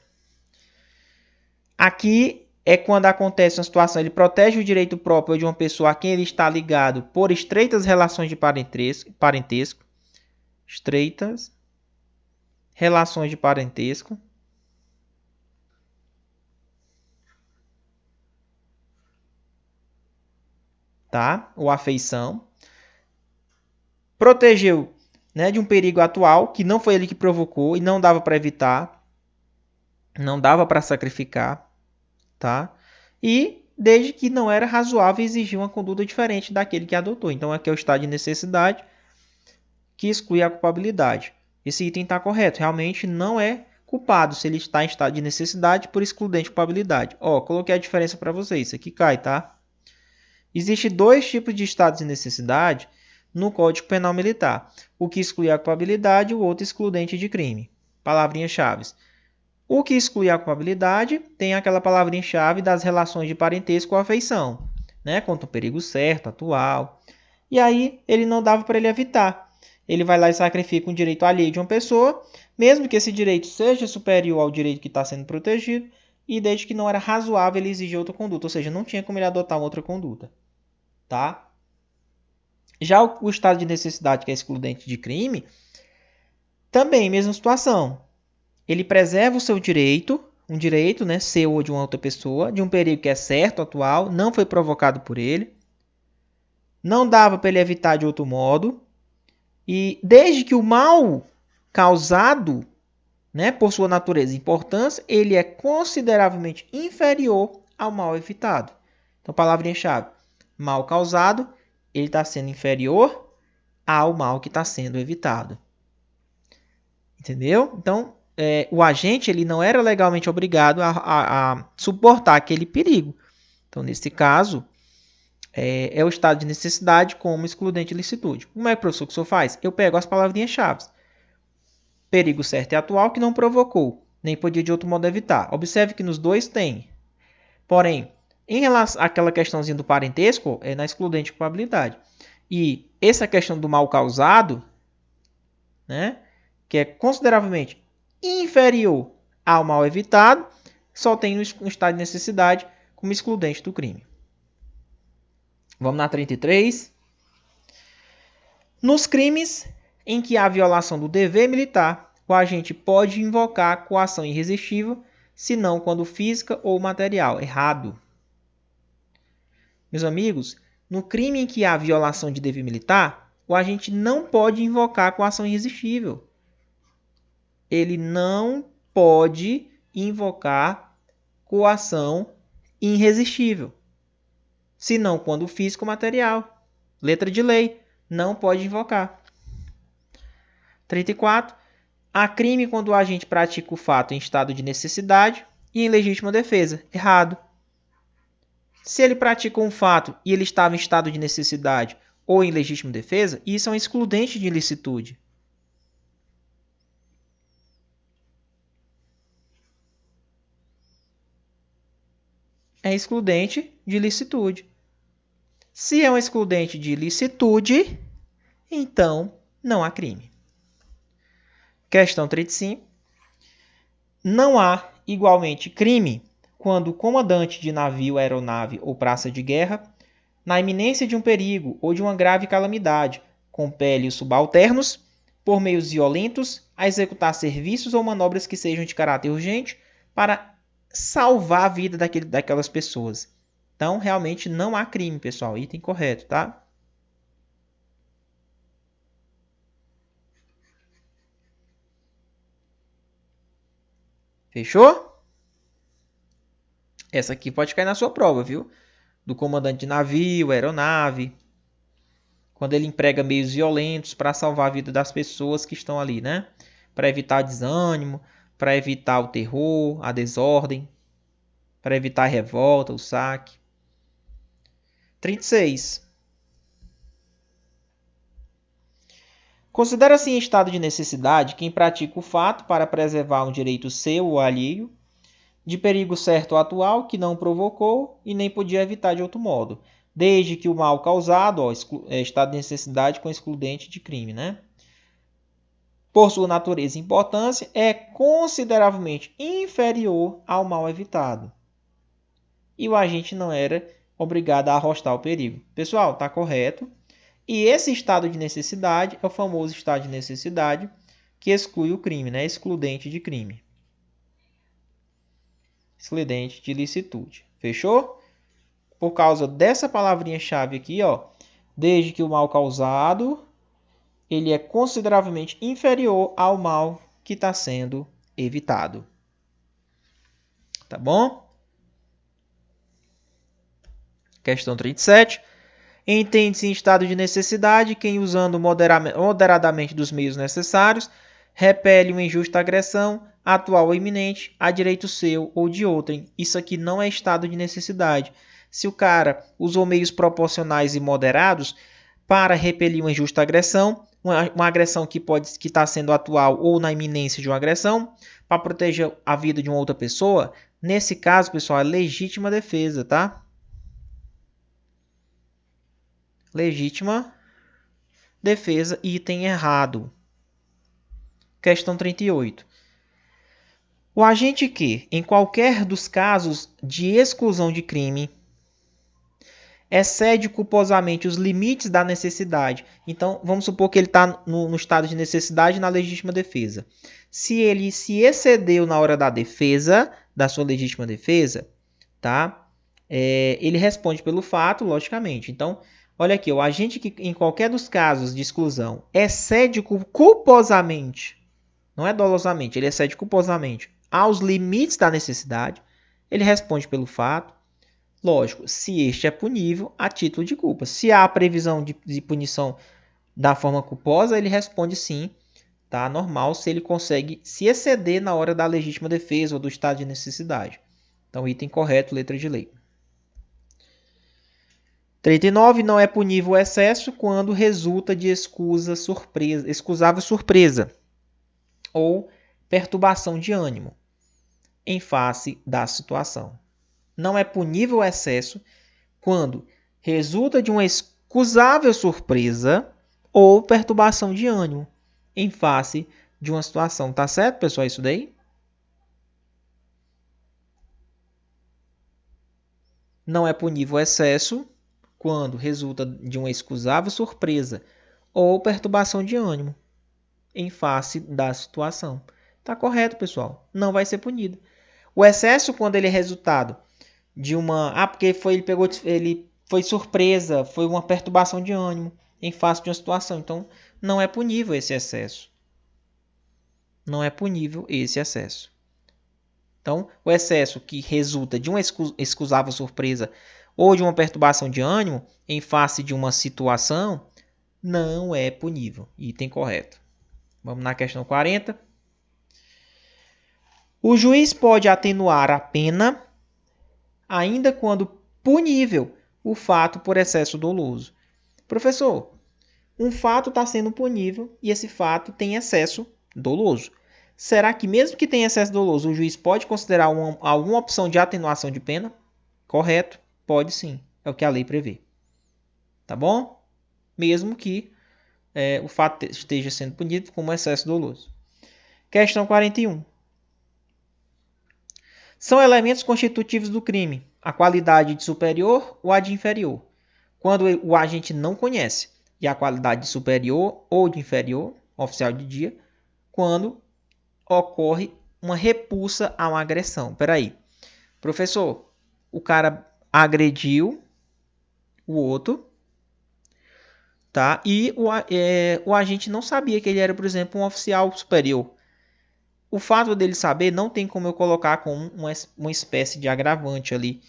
Aqui é quando acontece uma situação, ele protege o direito próprio de uma pessoa a quem ele está ligado por estreitas relações de parentesco. Estreitas relações de parentesco. Tá? Ou afeição. Protegeu, né, de um perigo atual que não foi ele que provocou e não dava para evitar. Não dava para sacrificar. Tá? E desde que não era razoável exigir uma conduta diferente daquele que adotou. Então aqui é o estado de necessidade que exclui a culpabilidade. Esse item está correto. Realmente não é culpado se ele está em estado de necessidade por excludente de culpabilidade. Ó, coloquei a diferença para vocês. Isso aqui cai, tá? Existem dois tipos de estados de necessidade no Código Penal Militar. O que exclui a culpabilidade e o outro excludente de crime. Palavrinhas-chave. O que exclui a culpabilidade tem aquela palavrinha-chave das relações de parentesco ou afeição, né? Contra o perigo certo, atual. E aí ele não dava para ele evitar. Ele vai lá e sacrifica um direito alheio de uma pessoa, mesmo que esse direito seja superior ao direito que está sendo protegido, e desde que não era razoável ele exigir outra conduta, ou seja, não tinha como ele adotar uma outra conduta. Tá? Já o estado de necessidade, que é excludente de crime, também mesma situação. Ele preserva o seu direito, um direito, né, seu ou de uma outra pessoa, de um perigo que é certo, atual, não foi provocado por ele, não dava para ele evitar de outro modo, e desde que o mal causado, né, por sua natureza e importância, ele é consideravelmente inferior ao mal evitado. Então, palavrinha-chave, mal causado, ele está sendo inferior ao mal que está sendo evitado. Entendeu? Então, o agente ele não era legalmente obrigado a suportar aquele perigo. Então, nesse caso, é o estado de necessidade como excludente de licitude. Como é, professor, que o senhor faz? Eu pego as palavrinhas-chave. Perigo certo e atual que não provocou, nem podia de outro modo evitar. Observe que nos dois tem. Porém, em relação àquela questãozinha do parentesco, é na excludente de culpabilidade. E essa questão do mal causado, né, que é consideravelmente inferior ao mal evitado, só tem no estado de necessidade como excludente do crime. Vamos na 33. Nos crimes em que há violação do dever militar, o agente pode invocar coação irresistível, se não quando física ou material. Errado. Meus amigos, no crime em que há violação de dever militar, o agente não pode invocar coação irresistível. Ele não pode invocar coação irresistível, senão quando físico ou material. Letra de lei, não pode invocar. 34. Há crime quando o agente pratica o fato em estado de necessidade e em legítima defesa. Errado. Se ele praticou um fato e ele estava em estado de necessidade ou em legítima defesa, isso é um excludente de ilicitude. É excludente de ilicitude. Se é um excludente de ilicitude, então não há crime. Questão 35. Não há, igualmente, crime quando o comandante de navio, aeronave ou praça de guerra, na iminência de um perigo ou de uma grave calamidade, compele os subalternos, por meios violentos, a executar serviços ou manobras que sejam de caráter urgente para salvar a vida daquelas pessoas. Então, realmente não há crime, pessoal. Item correto, tá? Fechou? Essa aqui pode cair na sua prova, viu? Do comandante de navio, aeronave. Quando ele emprega meios violentos para salvar a vida das pessoas que estão ali, né? Para evitar desânimo, para evitar o terror, a desordem, para evitar a revolta, o saque. 36. Considera-se em estado de necessidade quem pratica o fato para preservar um direito seu ou alheio, de perigo certo ou atual que não provocou e nem podia evitar de outro modo, desde que o mal causado, estado de necessidade com excludente de crime, né? Por sua natureza e importância, é consideravelmente inferior ao mal evitado. E o agente não era obrigado a arrostar o perigo. Pessoal, está correto. E esse estado de necessidade é o famoso estado de necessidade que exclui o crime, né? Excludente de crime. Excludente de licitude. Fechou? Por causa dessa palavrinha-chave aqui, ó, desde que o mal causado ele é consideravelmente inferior ao mal que está sendo evitado. Tá bom? Questão 37. Entende-se em estado de necessidade quem, usando moderadamente dos meios necessários, repele uma injusta agressão, atual ou iminente, a direito seu ou de outrem. Isso aqui não é estado de necessidade. Se o cara usou meios proporcionais e moderados para repelir uma injusta agressão, uma agressão que está sendo atual ou na iminência de uma agressão, para proteger a vida de uma outra pessoa, nesse caso, pessoal, é legítima defesa, tá? Legítima defesa, item errado. Questão 38. O agente que, em qualquer dos casos de exclusão de crime, excede culposamente os limites da necessidade. Então, vamos supor que ele está no estado de necessidade na legítima defesa. Se ele se excedeu na hora da defesa, da sua legítima defesa, tá? Ele responde pelo fato, logicamente. Então, olha aqui, o agente que, em qualquer dos casos de exclusão, excede culposamente, não é dolosamente, ele excede culposamente aos limites da necessidade, ele responde pelo fato. Lógico, se este é punível a título de culpa. Se há previsão de punição da forma culposa, ele responde sim, tá? Normal, se ele consegue se exceder na hora da legítima defesa ou do estado de necessidade. Então, item correto, letra de lei. 39. Não é punível o excesso quando resulta de excusável surpresa ou perturbação de ânimo em face da situação. Não é punível o excesso quando resulta de uma excusável surpresa ou perturbação de ânimo em face de uma situação. Tá certo, pessoal? Isso daí? Não é punível o excesso quando resulta de uma excusável surpresa ou perturbação de ânimo em face da situação. Tá correto, pessoal? Não vai ser punido. O excesso, quando ele é resultado de uma... porque ele foi surpresa, foi uma perturbação de ânimo em face de uma situação. Então, não é punível esse excesso. Não é punível esse excesso. Então, o excesso que resulta de uma excusável surpresa ou de uma perturbação de ânimo em face de uma situação não é punível. Item correto. Vamos na questão 40. O juiz pode atenuar a pena ainda quando punível o fato por excesso doloso. Professor, um fato está sendo punível e esse fato tem excesso doloso. Será que mesmo que tenha excesso doloso, o juiz pode considerar alguma opção de atenuação de pena? Correto, pode sim. É o que a lei prevê. Tá bom? Mesmo que o fato esteja sendo punido como excesso doloso. Questão 41. São elementos constitutivos do crime a qualidade de superior ou a de inferior. Quando o agente não conhece, e a qualidade de superior ou de inferior, oficial de dia, quando ocorre uma repulsa a uma agressão. Espera aí. Professor, o cara agrediu o outro, tá? E o agente não sabia que ele era, por exemplo, um oficial superior. o fato dele saber não tem como eu colocar como uma espécie de agravante ali.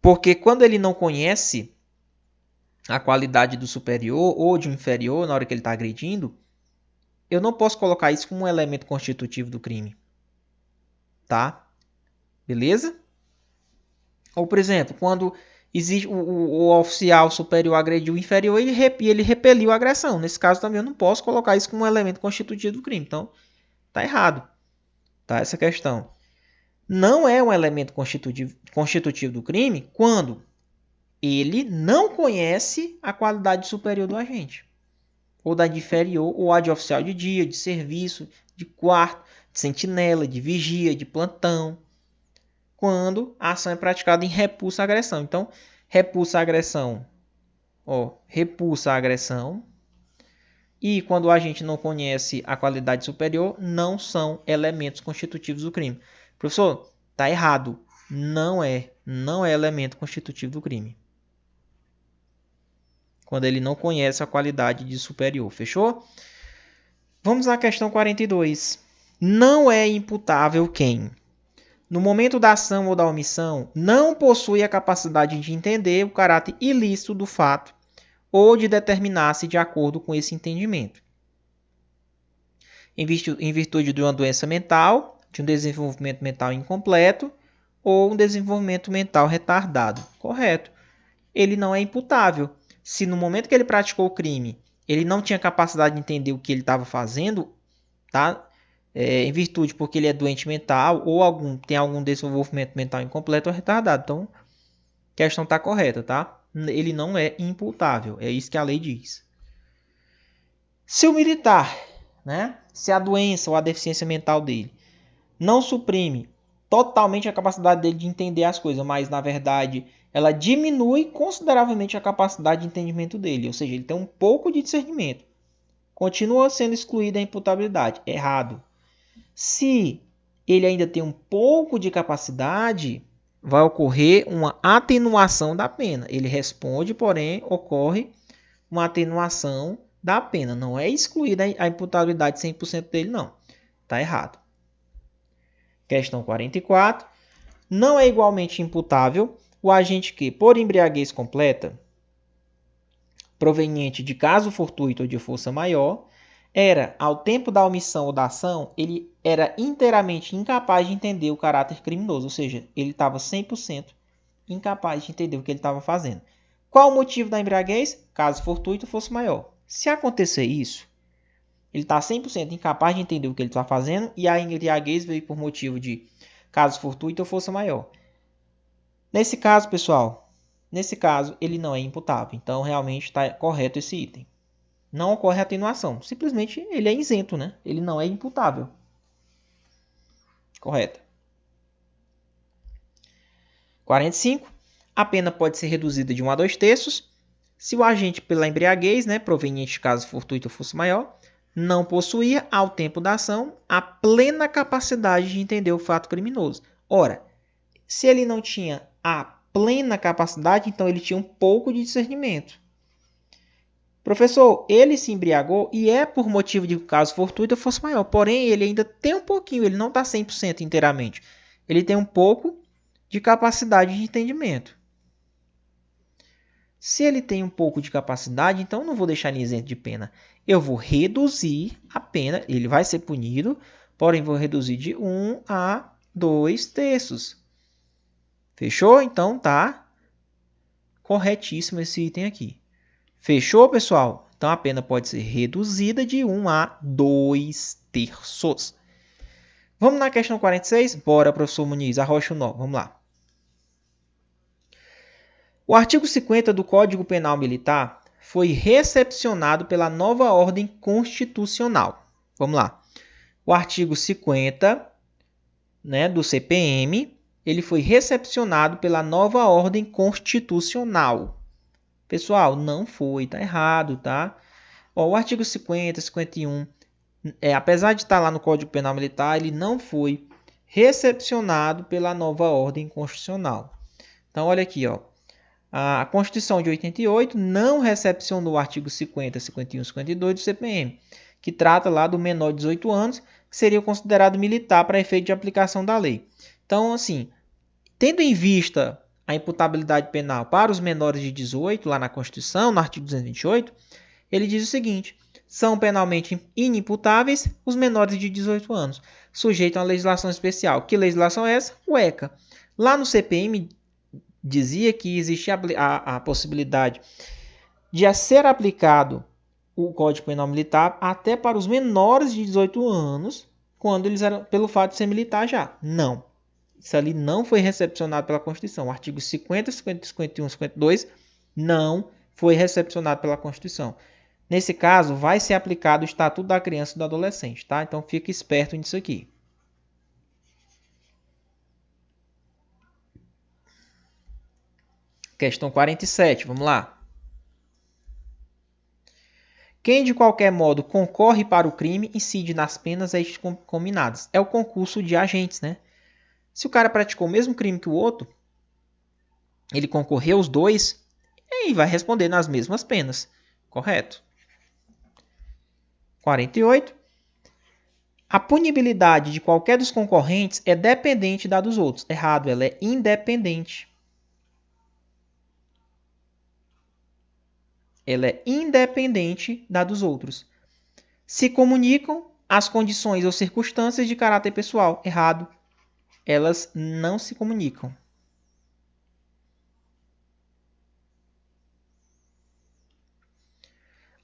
Porque quando ele não conhece a qualidade do superior ou de um inferior na hora que ele está agredindo, eu não posso colocar isso como um elemento constitutivo do crime. Tá? Beleza? Ou, por exemplo, quando existe o oficial superior agrediu o inferior e ele repeliu a agressão. Nesse caso também eu não posso colocar isso como um elemento constitutivo do crime. Então, tá errado. Tá? Essa questão. Não é um elemento constitutivo do crime quando ele não conhece a qualidade superior do agente. Ou da de inferior, ou a de oficial de dia, de serviço, de quarto, de sentinela, de vigia, de plantão. Quando a ação é praticada em repulsa à agressão. Então, repulsa à agressão. Repulsa à agressão. E quando o agente não conhece a qualidade superior, não são elementos constitutivos do crime. Professor, está errado. Não é elemento constitutivo do crime. Quando ele não conhece a qualidade de superior. Fechou? Vamos à questão 42. Não é imputável quem, no momento da ação ou da omissão, não possui a capacidade de entender o caráter ilícito do fato ou de determinar-se de acordo com esse entendimento. Em virtude de uma doença mental, de um desenvolvimento mental incompleto ou um desenvolvimento mental retardado. Correto. Ele não é imputável. Se no momento que ele praticou o crime, ele não tinha capacidade de entender o que ele estava fazendo, tá? Em virtude porque ele é doente mental ou tem algum desenvolvimento mental incompleto ou retardado. Então, a questão está correta, tá? Ele não é imputável. É isso que a lei diz. Se o militar, né? Se a doença ou a deficiência mental dele não suprime totalmente a capacidade dele de entender as coisas, mas na verdade ela diminui consideravelmente a capacidade de entendimento dele, ou seja, ele tem um pouco de discernimento, continua sendo excluída a imputabilidade. Errado. Se ele ainda tem um pouco de capacidade, vai ocorrer uma atenuação da pena. Ele responde, porém, ocorre uma atenuação da pena. Não é excluída a imputabilidade 100% dele, não. Está errado. Questão 44. Não é igualmente imputável o agente que, por embriaguez completa, proveniente de caso fortuito ou de força maior, era, ao tempo da omissão ou da ação, ele era inteiramente incapaz de entender o caráter criminoso, ou seja, ele estava 100% incapaz de entender o que ele estava fazendo. Qual o motivo da embriaguez? Caso fortuito ou força maior. Se acontecer isso, ele está 100% incapaz de entender o que ele está fazendo e a embriaguez veio por motivo de caso fortuito ou força maior. Nesse caso, pessoal, ele não é imputável. Então, realmente está correto esse item. Não ocorre atenuação. Simplesmente ele é isento, né? Ele não é imputável. Correto. 45. A pena pode ser reduzida de 1 a 2 terços se o agente pela embriaguez, né, proveniente de caso fortuito ou força maior, não possuía, ao tempo da ação, a plena capacidade de entender o fato criminoso. Ora, se ele não tinha a plena capacidade, então ele tinha um pouco de discernimento. Professor, ele se embriagou e é por motivo de caso fortuito ou força maior. Porém, ele ainda tem um pouquinho, ele não está 100% inteiramente. Ele tem um pouco de capacidade de entendimento. Se ele tem um pouco de capacidade, então não vou deixar ele isento de pena. Eu vou reduzir a pena, ele vai ser punido, porém vou reduzir de 1 a 2 terços. Fechou? Então tá corretíssimo esse item aqui. Fechou, pessoal? Então a pena pode ser reduzida de 1 a 2 terços. Vamos na questão 46? Bora, professor Muniz, arrocha o nó. Vamos lá. O artigo 50 do Código Penal Militar foi recepcionado pela nova ordem constitucional. Vamos lá. O artigo 50, né, do CPM, ele foi recepcionado pela nova ordem constitucional. Pessoal, não foi, tá errado, tá? O artigo 50, 51, apesar de estar lá no Código Penal Militar, ele não foi recepcionado pela nova ordem constitucional. Então, olha aqui, ó. A Constituição de 88 não recepcionou o artigo 50, 51 e 52 do CPM, que trata lá do menor de 18 anos, que seria considerado militar para efeito de aplicação da lei. Então, assim, tendo em vista a imputabilidade penal para os menores de 18, lá na Constituição, no artigo 228, ele diz o seguinte: são penalmente inimputáveis os menores de 18 anos, sujeitos a legislação especial. Que legislação é essa? O ECA. Lá no CPM dizia que existia a possibilidade de ser aplicado o Código Penal Militar até para os menores de 18 anos, quando eles eram pelo fato de ser militar já. Não. Isso ali não foi recepcionado pela Constituição. O artigo 50, 50, 51, 52 não foi recepcionado pela Constituição. Nesse caso, vai ser aplicado o Estatuto da Criança e do Adolescente, tá? Então, fique esperto nisso aqui. Questão 47, vamos lá. Quem de qualquer modo concorre para o crime incide nas penas a estes combinadas. É o concurso de agentes, né? Se o cara praticou o mesmo crime que o outro, ele concorreu os dois, e vai responder nas mesmas penas, correto? 48. A punibilidade de qualquer dos concorrentes é dependente da dos outros. Errado, ela é independente. Ela é independente da dos outros. Se comunicam as condições ou circunstâncias de caráter pessoal. Errado. Elas não se comunicam.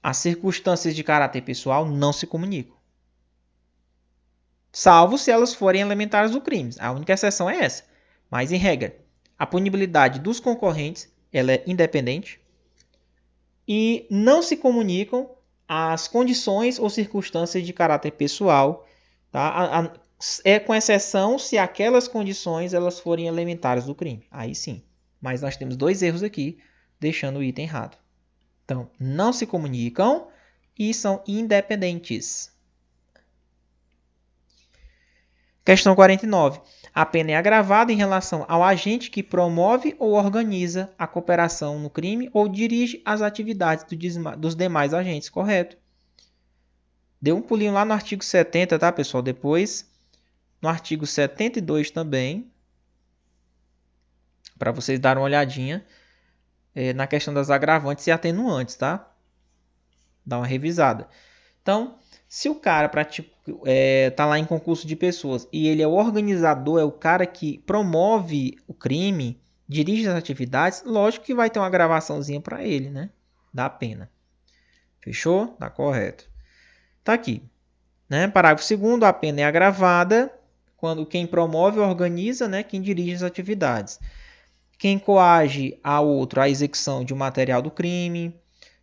As circunstâncias de caráter pessoal não se comunicam. Salvo se elas forem elementares do crime. A única exceção é essa. Mas, em regra, a punibilidade dos concorrentes ela é independente e não se comunicam as condições ou circunstâncias de caráter pessoal, tá? É com exceção se aquelas condições elas forem elementares do crime. Aí sim. Mas nós temos dois erros aqui, deixando o item errado. Então, não se comunicam e são independentes. Questão 49. A pena é agravada em relação ao agente que promove ou organiza a cooperação no crime ou dirige as atividades dos demais agentes, correto? Deu um pulinho lá no artigo 70, tá, pessoal? Depois, no artigo 72 também, para vocês darem uma olhadinha na questão das agravantes e atenuantes, tá? Dá uma revisada. Então, se o cara tá lá em concurso de pessoas e ele é o organizador, é o cara que promove o crime, dirige as atividades, lógico que vai ter uma gravaçãozinha para ele, né? Da pena. Fechou? Tá correto. Tá aqui. Né? Parágrafo 2º, a pena é agravada quando quem promove organiza, né? Quem dirige as atividades. Quem coage a outro à execução de um material do crime.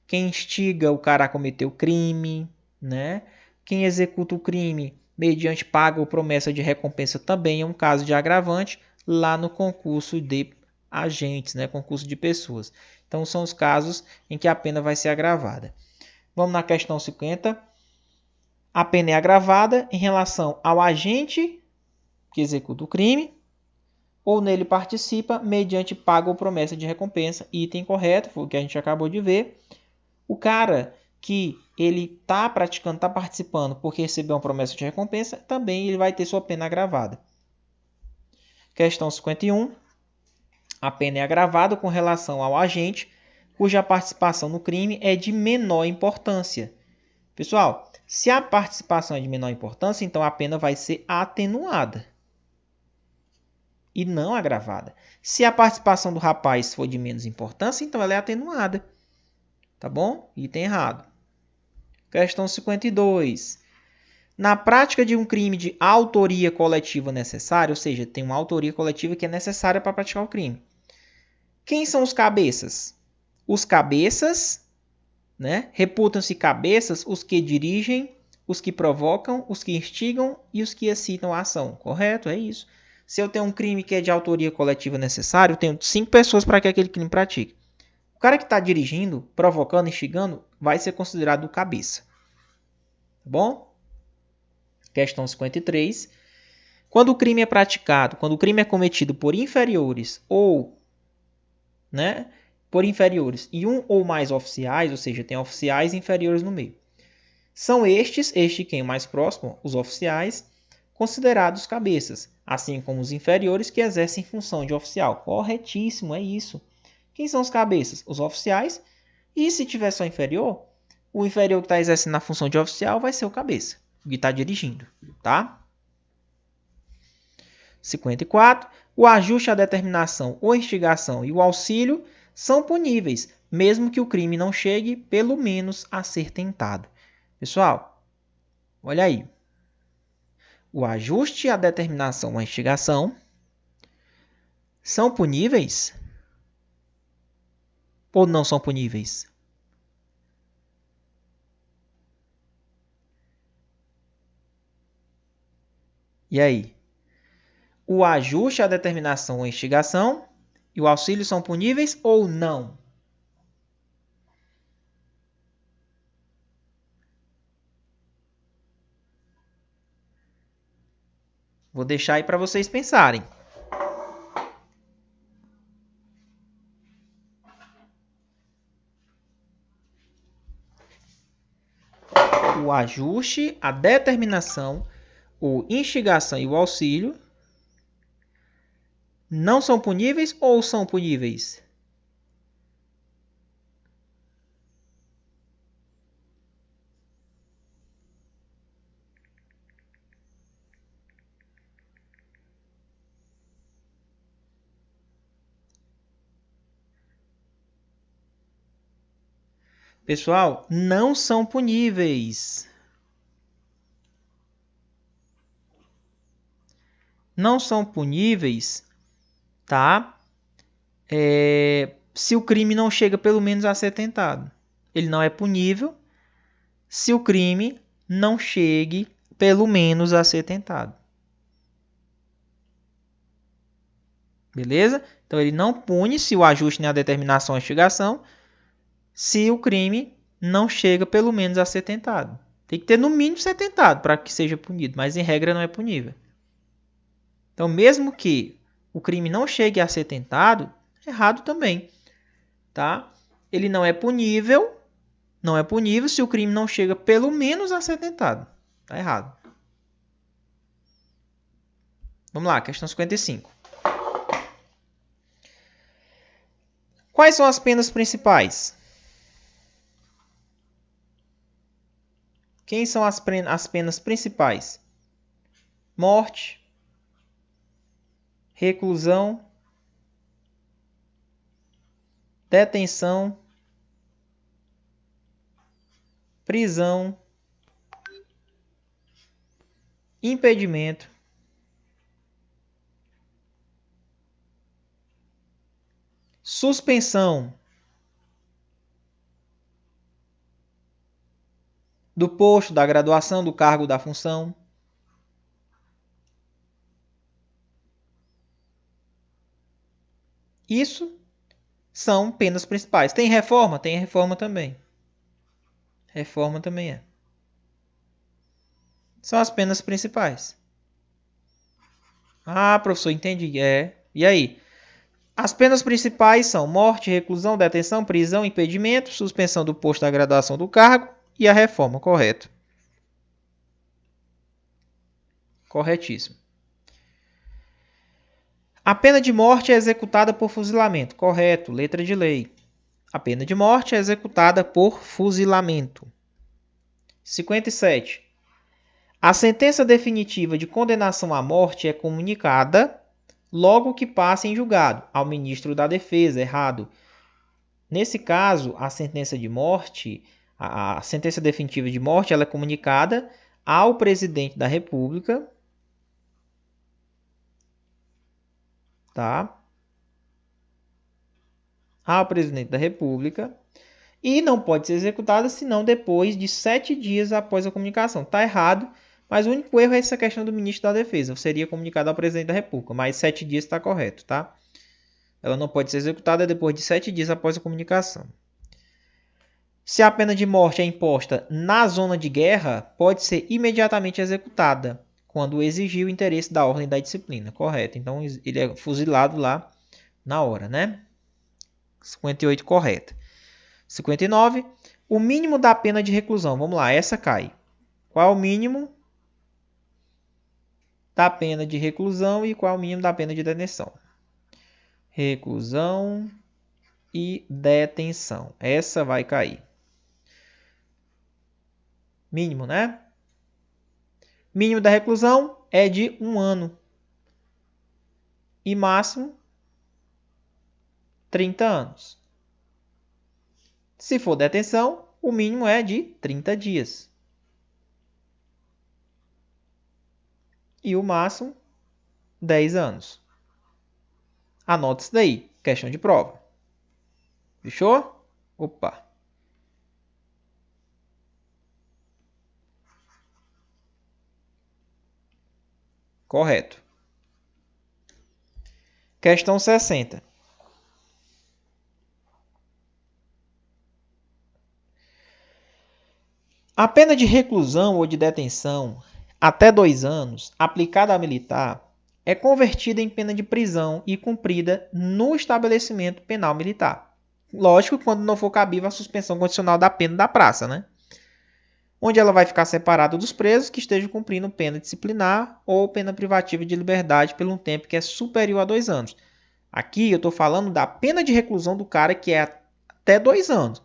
Quem instiga o cara a cometer o crime, né? Quem executa o crime mediante paga ou promessa de recompensa também é um caso de agravante lá no concurso de agentes, né? Concurso de pessoas. Então, são os casos em que a pena vai ser agravada. Vamos na questão 50. A pena é agravada em relação ao agente que executa o crime ou nele participa mediante paga ou promessa de recompensa. Item correto, foi o que a gente acabou de ver. O cara que ele está praticando, está participando porque recebeu uma promessa de recompensa, também ele vai ter sua pena agravada. Questão 51. A pena é agravada com relação ao agente cuja participação no crime é de menor importância. Pessoal, se a participação é de menor importância, então a pena vai ser atenuada e não agravada. Se a participação do rapaz for de menos importância, então ela é atenuada. Tá bom? Item errado. Questão 52. Na prática de um crime de autoria coletiva necessária, ou seja, tem uma autoria coletiva que é necessária para praticar o crime. Quem são os cabeças? Os cabeças, né? Reputam-se cabeças os que dirigem, os que provocam, os que instigam e os que excitam a ação. Correto? É isso. Se eu tenho um crime que é de autoria coletiva necessária, eu tenho 5 pessoas para que aquele crime pratique. O cara que está dirigindo, provocando, instigando, vai ser considerado o cabeça. Tá bom? Questão 53. Quando o crime é praticado, quando o crime é cometido por inferiores ou, né, por inferiores e um ou mais oficiais, ou seja, tem oficiais inferiores no meio. São estes, quem é mais próximo, os oficiais, considerados cabeças, assim como os inferiores que exercem função de oficial. Corretíssimo, é isso. Quem são os cabeças? Os oficiais. E se tiver só inferior, o inferior que está exercendo a função de oficial vai ser o cabeça, o que está dirigindo, tá? 54. O ajuste, a determinação, ou instigação e o auxílio são puníveis, mesmo que o crime não chegue, pelo menos, a ser tentado. Pessoal, olha aí. O ajuste, a determinação ou a instigação são puníveis ou não são puníveis? E aí? O ajuste, a determinação ou a instigação e o auxílio são puníveis ou não? Vou deixar aí para vocês pensarem. O ajuste, a determinação, ou instigação e o auxílio não são puníveis ou são puníveis? Pessoal, não são puníveis. Não são puníveis, tá? Se o crime não chega pelo menos a ser tentado. Ele não é punível se o crime não chegue pelo menos a ser tentado. Beleza? Então ele não pune se o ajuste nem a determinação ou a instigação, se o crime não chega pelo menos a ser tentado. Tem que ter no mínimo ser tentado para que seja punido, mas em regra não é punível. Então, mesmo que o crime não chegue a ser tentado, errado também, tá? Ele não é punível se o crime não chega pelo menos a ser tentado. Tá errado. Vamos lá, questão 55. Quais são as penas principais? Quem são as penas principais? Morte, reclusão, detenção, prisão, impedimento, suspensão do posto, da graduação, do cargo, da função. Isso são penas principais. Tem reforma? Tem reforma também. Reforma também é. São as penas principais. Ah, professor, entendi. E aí? As penas principais são morte, reclusão, detenção, prisão, impedimento, suspensão do posto, da graduação do cargo e a reforma, correto. Corretíssimo. A pena de morte é executada por fuzilamento, correto, letra de lei. A pena de morte é executada por fuzilamento. 57. A sentença definitiva de condenação à morte é comunicada logo que passa em julgado ao ministro da Defesa, errado. Nesse caso, a sentença de morte, a sentença definitiva de morte, ela é comunicada ao presidente da República, tá? Ao presidente da República, e não pode ser executada senão depois de 7 dias após a comunicação. Está errado, mas o único erro é essa questão do ministro da Defesa. Seria comunicado ao presidente da República, mas 7 dias está correto, tá? Ela não pode ser executada depois de 7 dias após a comunicação. Se a pena de morte é imposta na zona de guerra, pode ser imediatamente executada, quando exigir o interesse da ordem e da disciplina, correto? Então, ele é fuzilado lá na hora, né? 58, correto. 59. O mínimo da pena de reclusão. Vamos lá, essa cai. Qual é o mínimo da pena de reclusão e qual é o mínimo da pena de detenção? Reclusão e detenção. Essa vai cair. Mínimo, né? Mínimo da reclusão é de 1 ano. E máximo, 30 anos. Se for detenção, o mínimo é de 30 dias. E o máximo, 10 anos. Anota isso daí. Questão de prova. Fechou? Opa. Correto. Questão 60. A pena de reclusão ou de detenção até 2 anos, aplicada a militar, é convertida em pena de prisão e cumprida no estabelecimento penal militar. Lógico, quando não for cabível a suspensão condicional da pena da praça, né? Onde ela vai ficar separada dos presos que estejam cumprindo pena disciplinar ou pena privativa de liberdade por um tempo que é superior a 2 anos. Aqui eu estou falando da pena de reclusão do cara que é até 2 anos.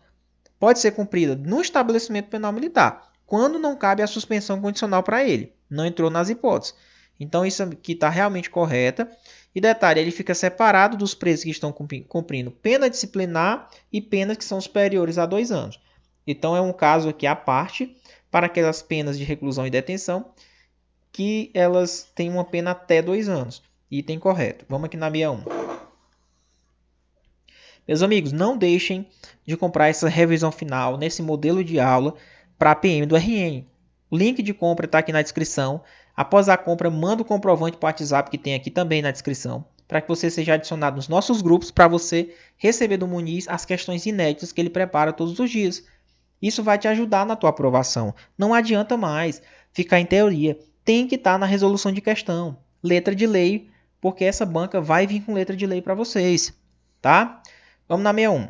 Pode ser cumprida no estabelecimento penal militar, quando não cabe a suspensão condicional para ele. Não entrou nas hipóteses. Então isso aqui está realmente correta. E detalhe, ele fica separado dos presos que estão cumprindo pena disciplinar e penas que são superiores a 2 anos. Então é um caso aqui à parte para aquelas penas de reclusão e detenção que elas têm uma pena até 2 anos. Item correto. Vamos aqui na 61. Meus amigos, não deixem de comprar essa revisão final nesse modelo de aula para a PM do RN. O link de compra está aqui na descrição. Após a compra, manda o comprovante para o WhatsApp que tem aqui também na descrição, para que você seja adicionado nos nossos grupos para você receber do Muniz as questões inéditas que ele prepara todos os dias. Isso vai te ajudar na tua aprovação. Não adianta mais ficar em teoria. Tem que estar na resolução de questão. Letra de lei, porque essa banca vai vir com letra de lei para vocês. Tá? Vamos na 61.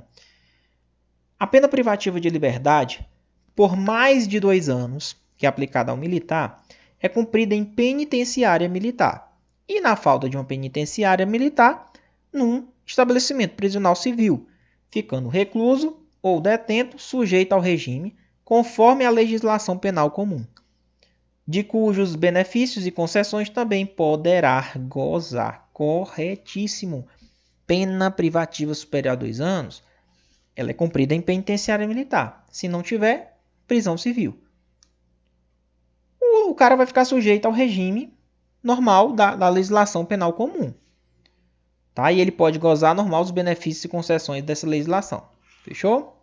A pena privativa de liberdade, por mais de 2 anos, que é aplicada ao militar, é cumprida em penitenciária militar. E na falta de uma penitenciária militar, num estabelecimento prisional civil, ficando recluso ou detento sujeito ao regime, conforme a legislação penal comum, de cujos benefícios e concessões também poderá gozar. Corretíssimo. Pena privativa superior a 2 anos, ela é cumprida em penitenciária militar. Se não tiver, prisão civil. O cara vai ficar sujeito ao regime normal da legislação penal comum. Tá? E ele pode gozar normal os benefícios e concessões dessa legislação. Fechou?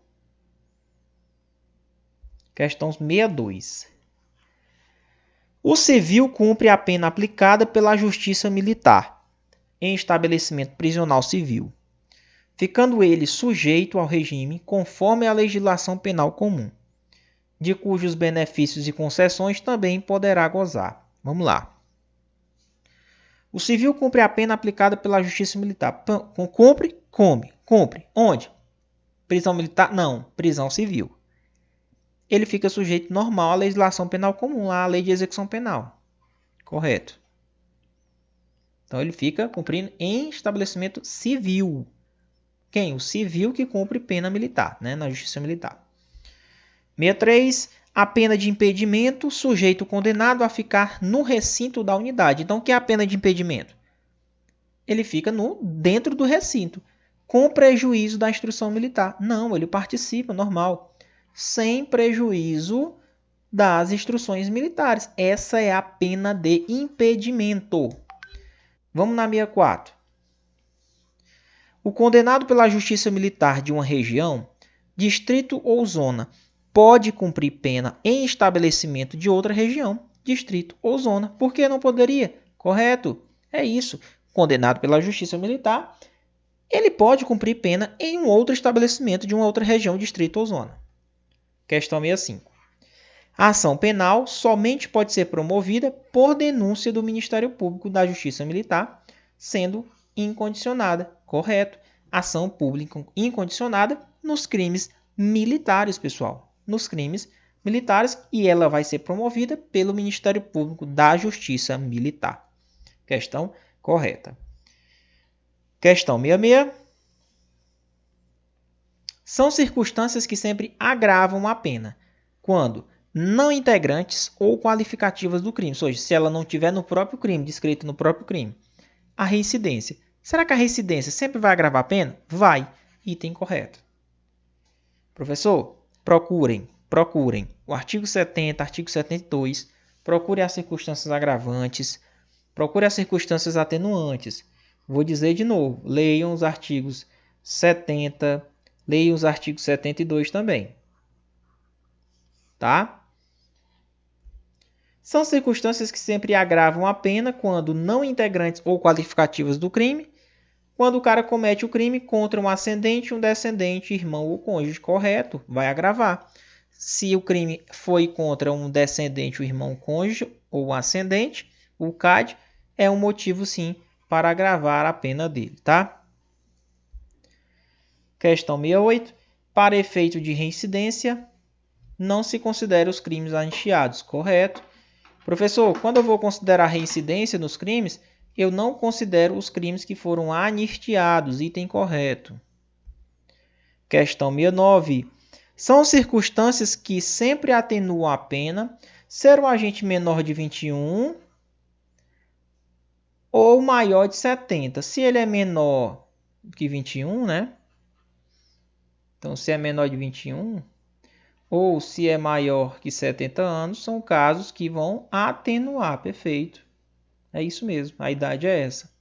Questão 62. O civil cumpre a pena aplicada pela justiça militar em estabelecimento prisional civil, ficando ele sujeito ao regime conforme a legislação penal comum, de cujos benefícios e concessões também poderá gozar. Vamos lá. O civil cumpre a pena aplicada pela justiça militar. Cumpre. Onde? Prisão militar? Não, prisão civil. Ele fica sujeito normal à legislação penal comum, à lei de execução penal. Correto. Então ele fica cumprindo em estabelecimento civil. Quem? O civil que cumpre pena militar, né? Na justiça militar. 63. A pena de impedimento, sujeito condenado a ficar no recinto da unidade. Então, o que é a pena de impedimento? Ele fica dentro do recinto, com prejuízo da instrução militar. Não, ele participa, normal, sem prejuízo das instruções militares. Essa é a pena de impedimento. Vamos na 64. O condenado pela justiça militar de uma região, distrito ou zona, pode cumprir pena em estabelecimento de outra região, distrito ou zona. Por que não poderia? Correto. É isso. Condenado pela justiça militar, ele pode cumprir pena em um outro estabelecimento de uma outra região, distrito ou zona. Questão 65. A ação penal somente pode ser promovida por denúncia do Ministério Público da Justiça Militar, sendo incondicionada. Correto. Ação pública incondicionada nos crimes militares, pessoal. nos crimes militares e ela vai ser promovida pelo Ministério Público da Justiça Militar. Questão correta. Questão 66. São circunstâncias que sempre agravam a pena quando não integrantes ou qualificativas do crime, ou seja, se ela não tiver no próprio crime, descrito no próprio crime. A reincidência. Será que a reincidência sempre vai agravar a pena? Vai. Item correto. Professor, procurem o artigo 70, artigo 72, procure as circunstâncias agravantes, procure as circunstâncias atenuantes. Vou dizer de novo, leiam os artigos 70, leiam os artigos 72 também. Tá? São circunstâncias que sempre agravam a pena quando não integrantes ou qualificativas do crime, quando o cara comete o crime contra um ascendente, um descendente, irmão ou cônjuge. Correto, vai agravar. Se o crime foi contra um descendente, um irmão, cônjuge ou um ascendente, o CAD é um motivo sim para agravar a pena dele, tá? Questão 68. Para efeito de reincidência, não se considera os crimes anistiados. Correto. Professor, quando eu vou considerar reincidência nos crimes, eu não considero os crimes que foram anistiados. Item correto. Questão 69. São circunstâncias que sempre atenuam a pena ser um agente menor de 21 ou maior de 70. Se ele é menor que 21, né? Então, se é menor de 21 ou se é maior que 70 anos, são casos que vão atenuar. Perfeito. É isso mesmo, a idade é essa.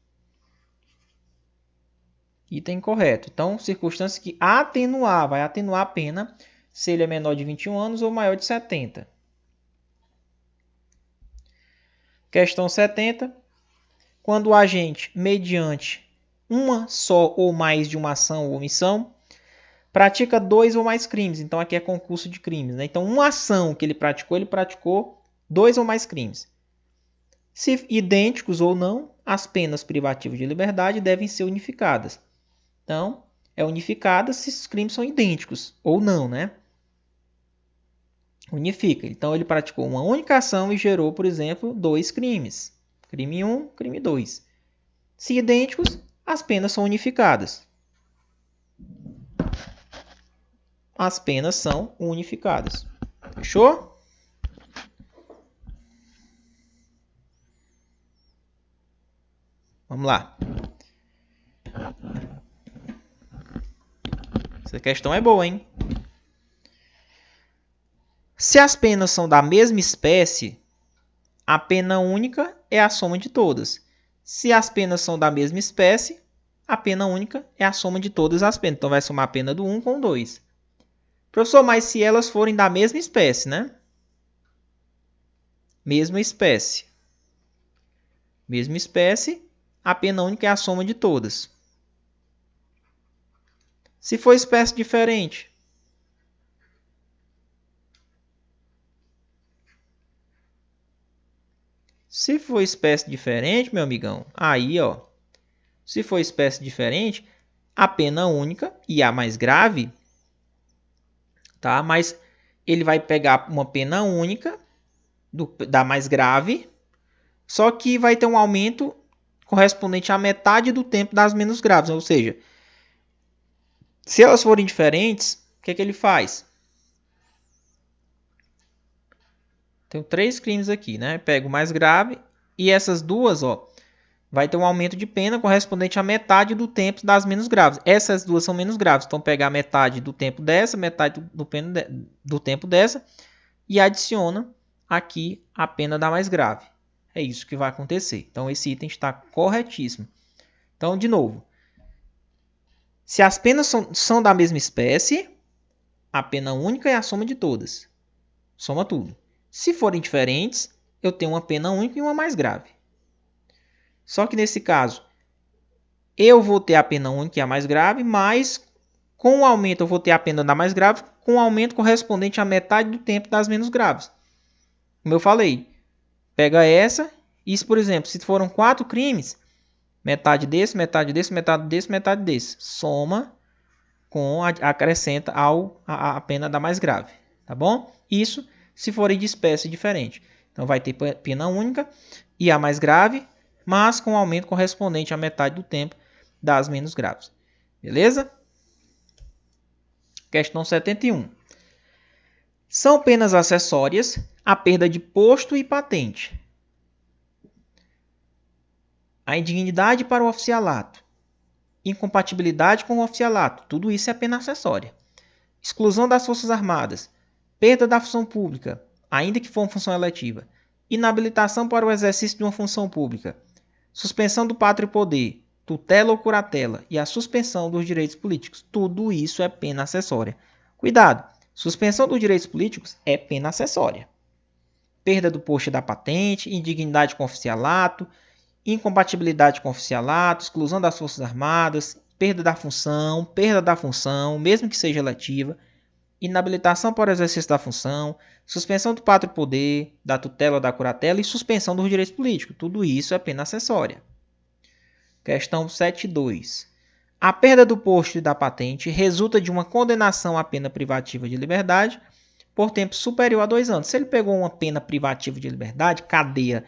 Item correto. Então, circunstâncias que atenuar, vai atenuar a pena se ele é menor de 21 anos ou maior de 70. Questão 70. Quando o agente, mediante uma só ou mais de uma ação ou omissão, pratica 2 ou mais crimes. Então, aqui é concurso de crimes, né? Então, uma ação que ele praticou 2 ou mais crimes. Se idênticos ou não, as penas privativas de liberdade devem ser unificadas. Então, é unificada se os crimes são idênticos ou não, né? Unifica. Então, ele praticou uma única ação e gerou, por exemplo, 2 crimes. Crime 1, crime 2. Se idênticos, as penas são unificadas. As penas são unificadas. Fechou? Vamos lá. Essa questão é boa, hein? Se as penas são da mesma espécie, a pena única é a soma de todas. Se as penas são da mesma espécie, a pena única é a soma de todas as penas. Então, vai somar a pena do 1 com 2. Professor, mas se elas forem da mesma espécie, né? Mesma espécie. Mesma espécie, a pena única é a soma de todas. Se for espécie diferente, meu amigão, aí, ó, se for espécie diferente, a pena única e a mais grave, tá? Mas ele vai pegar uma pena única da mais grave, só que vai ter um aumento correspondente à metade do tempo das menos graves, ou seja, se elas forem diferentes, o que ele faz? Tem 3 crimes aqui, né? Pega o mais grave e essas duas, ó, vai ter um aumento de pena correspondente à metade do tempo das menos graves. Essas duas são menos graves, então pegar metade do tempo dessa, metade do tempo dessa e adiciona aqui a pena da mais grave. É isso que vai acontecer. Então esse item está corretíssimo. Então, de novo, se as penas são da mesma espécie, a pena única é a soma de todas. Soma tudo. Se forem diferentes, eu tenho uma pena única e uma mais grave. Só que nesse caso, eu vou ter a pena única e a mais grave, mas com o aumento eu vou ter a pena da mais grave, com o aumento correspondente à metade do tempo das menos graves. Como eu falei, pega essa e, por exemplo, se foram 4 crimes, metade desse, metade desse, metade desse, metade desse. Soma com acrescenta a pena da mais grave. tá bom? Isso se forem de espécie diferente. Então vai ter pena única e a mais grave, mas com aumento correspondente à metade do tempo das menos graves. Beleza? Questão 71. São penas acessórias a perda de posto e patente, a indignidade para o oficialato, incompatibilidade com o oficialato, tudo isso é pena acessória. Exclusão das Forças Armadas, perda da função pública, ainda que for uma função eletiva, inabilitação para o exercício de uma função pública, suspensão do pátrio poder, tutela ou curatela e a suspensão dos direitos políticos. Tudo isso é pena acessória. Cuidado, suspensão dos direitos políticos é pena acessória. Perda do posto e da patente, indignidade com o oficialato, incompatibilidade com o oficialato, exclusão das Forças Armadas, perda da função, mesmo que seja eletiva, inabilitação para o exercício da função, suspensão do pátrio poder, da tutela ou da curatela e suspensão dos direitos políticos. Tudo isso é pena acessória. Questão 7.2. A perda do posto e da patente resulta de uma condenação à pena privativa de liberdade por tempo superior a 2 anos. Se ele pegou uma pena privativa de liberdade, cadeia,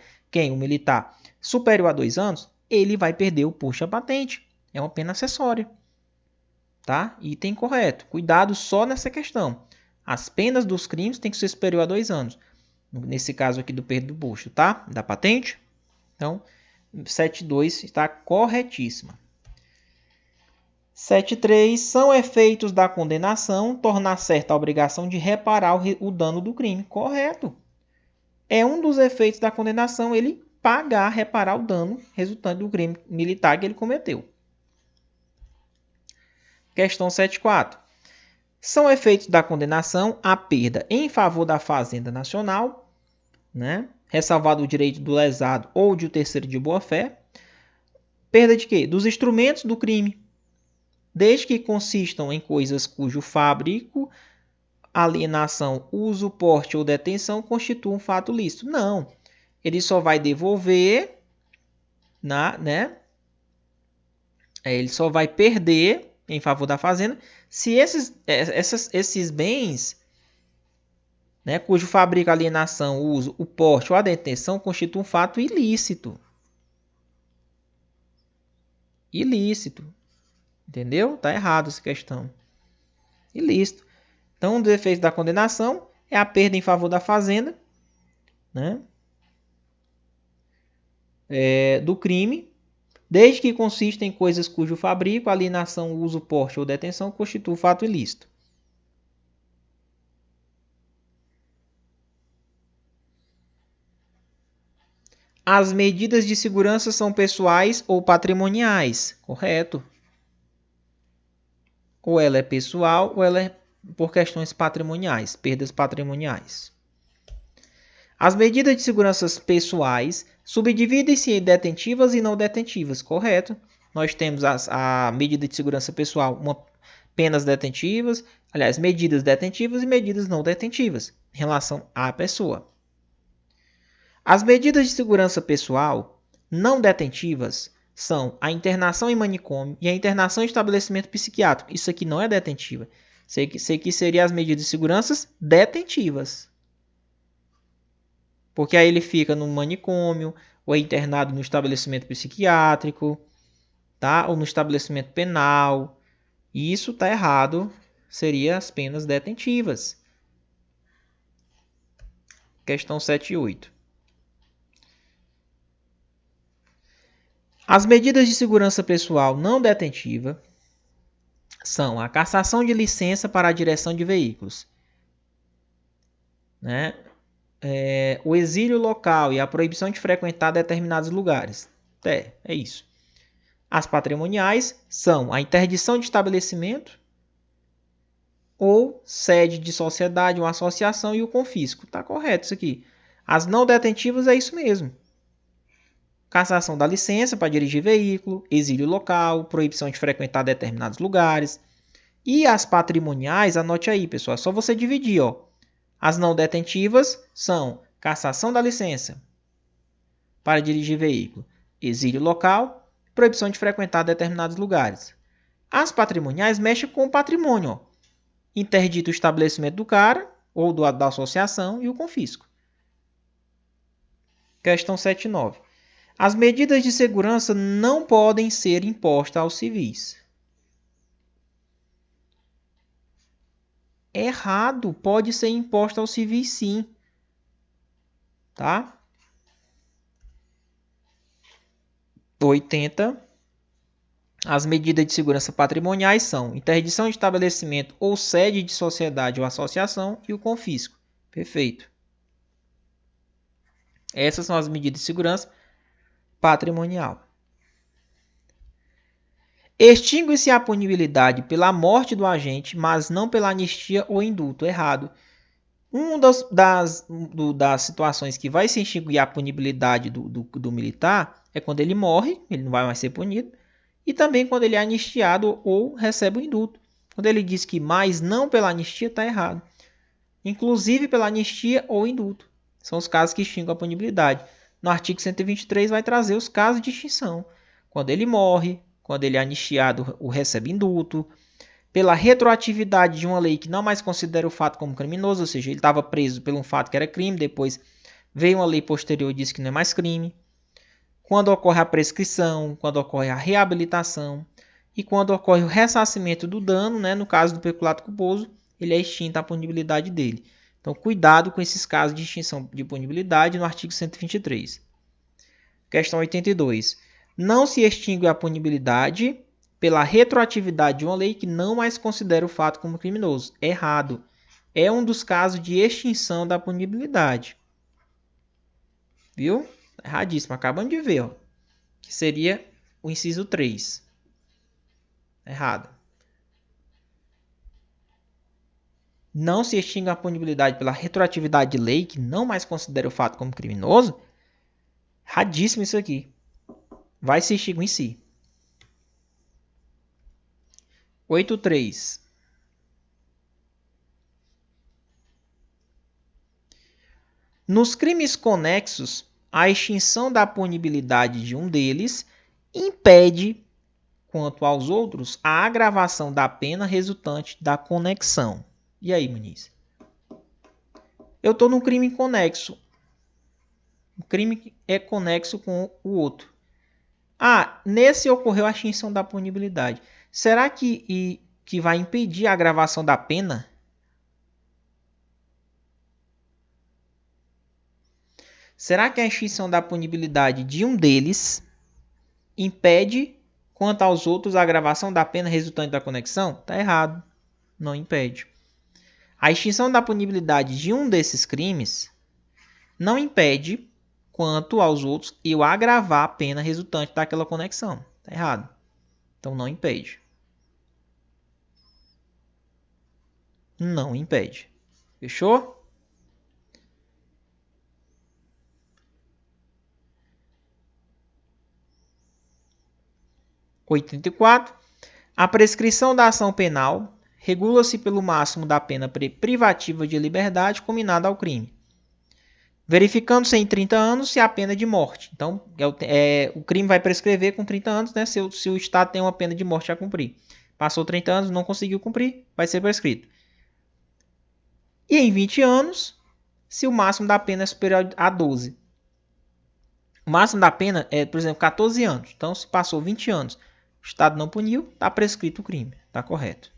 o militar, superior a 2 anos, ele vai perder o posto e a patente. É uma pena acessória. Tá? Item correto. Cuidado só nessa questão. As penas dos crimes têm que ser superior a 2 anos. Nesse caso aqui do perda do posto, tá? Da patente. Então, 7.2 está corretíssima. 7.3. São efeitos da condenação tornar certa a obrigação de reparar o dano do crime. Correto. É um dos efeitos da condenação ele pagar, reparar o dano resultante do crime militar que ele cometeu. Questão 7.4. São efeitos da condenação a perda em favor da Fazenda Nacional, né? Ressalvado o direito do lesado ou de um terceiro de boa-fé. Perda de quê? Dos instrumentos do crime, desde que consistam em coisas cujo fabrico, alienação, uso, porte ou detenção constituam um fato lícito. Não. Ele só vai devolver, né? Ele só vai perder em favor da fazenda se esses bens, né, cujo fabrico, alienação, uso, o porte ou a detenção constituem um fato ilícito. Ilícito. Entendeu? Está errado essa questão. Ilícito. Então, um dos efeitos da condenação é a perda em favor da fazenda, né, do crime, desde que consista em coisas cujo fabrico, alienação, uso, porte ou detenção constitui fato ilícito. As medidas de segurança são pessoais ou patrimoniais. Correto. Ou ela é pessoal ou ela é por questões patrimoniais, perdas patrimoniais. As medidas de segurança pessoais subdividem-se em detentivas e não detentivas. Correto. Nós temos a medida de segurança pessoal, penas detentivas, aliás, medidas detentivas e medidas não detentivas em relação à pessoa. As medidas de segurança pessoal não detentivas são a internação em manicômio e a internação em estabelecimento psiquiátrico. Isso aqui não é detentiva. Isso aqui seria as medidas de segurança detentivas. Porque aí ele fica no manicômio, ou é internado no estabelecimento psiquiátrico, tá? Ou no estabelecimento penal. E isso está errado. Seria as penas detentivas. Questão 7 e 8. As medidas de segurança pessoal não detentiva são a cassação de licença para a direção de veículos, né? O exílio local e a proibição de frequentar determinados lugares. É isso. As patrimoniais são a interdição de estabelecimento ou sede de sociedade ou associação e o confisco. Está correto isso aqui. As não detentivas é isso mesmo. Cassação da licença para dirigir veículo, exílio local, proibição de frequentar determinados lugares. E as patrimoniais, anote aí, pessoal, é só você dividir, ó. As não detentivas são cassação da licença para dirigir veículo, exílio local, proibição de frequentar determinados lugares. As patrimoniais mexem com o patrimônio, ó. Interdito o estabelecimento do cara, ou da associação e o confisco. Questão 7.9. As medidas de segurança não podem ser impostas aos civis. Errado, pode ser imposta aos civis sim. Tá? 80. As medidas de segurança patrimoniais são interdição de estabelecimento ou sede de sociedade ou associação e o confisco. Perfeito. Essas são as medidas de segurança patrimonial. Extingue-se a punibilidade pela morte do agente, mas não pela anistia ou indulto. Errado. Uma das situações que vai se extinguir a punibilidade do militar é quando ele morre, ele não vai mais ser punido, e também quando ele é anistiado ou recebe o indulto. Quando ele diz que mais não pela anistia, está errado. Inclusive pela anistia ou indulto. São os casos que extinguem a punibilidade. No artigo 123 vai trazer os casos de extinção. Quando ele morre, quando ele é anistiado ou recebe indulto, pela retroatividade de uma lei que não mais considera o fato como criminoso, ou seja, ele estava preso por um fato que era crime, depois veio uma lei posterior e disse que não é mais crime. Quando ocorre a prescrição, quando ocorre a reabilitação e quando ocorre o ressarcimento do dano, né, no caso do peculato culposo, ele é extinta a punibilidade dele. Então, cuidado com esses casos de extinção de punibilidade no artigo 123. Questão 82. Não se extingue a punibilidade pela retroatividade de uma lei que não mais considera o fato como criminoso. Errado. É um dos casos de extinção da punibilidade. Viu? Erradíssimo. Acabamos de ver. Ó, que seria o inciso 3. Errado. Não se extingue a punibilidade pela retroatividade de lei que não mais considera o fato como criminoso. Erradíssimo isso aqui. Vai se extinguir em si. 8.3. Nos crimes conexos, a extinção da punibilidade de um deles impede, quanto aos outros, a agravação da pena resultante da conexão. E aí, Muniz? Eu estou num crime conexo. O crime é conexo com o outro. Ah, nesse ocorreu a extinção da punibilidade. Será que vai impedir a agravação da pena? Será que a extinção da punibilidade de um deles impede, quanto aos outros, a agravação da pena resultante da conexão? Está errado. Não impede. A extinção da punibilidade de um desses crimes não impede, quanto aos outros, eu agravar a pena resultante daquela conexão. Está errado. Então, não impede. Não impede. Fechou? Art. 84. A prescrição da ação penal regula-se pelo máximo da pena privativa de liberdade combinada ao crime, verificando-se em 30 anos se a pena é de morte. Então, o crime vai prescrever com 30 anos, né, se o Estado tem uma pena de morte a cumprir. Passou 30 anos, não conseguiu cumprir, vai ser prescrito. E em 20 anos, se o máximo da pena é superior a 12. O máximo da pena é, por exemplo, 14 anos. Então, se passou 20 anos, o Estado não puniu, está prescrito o crime. Está correto.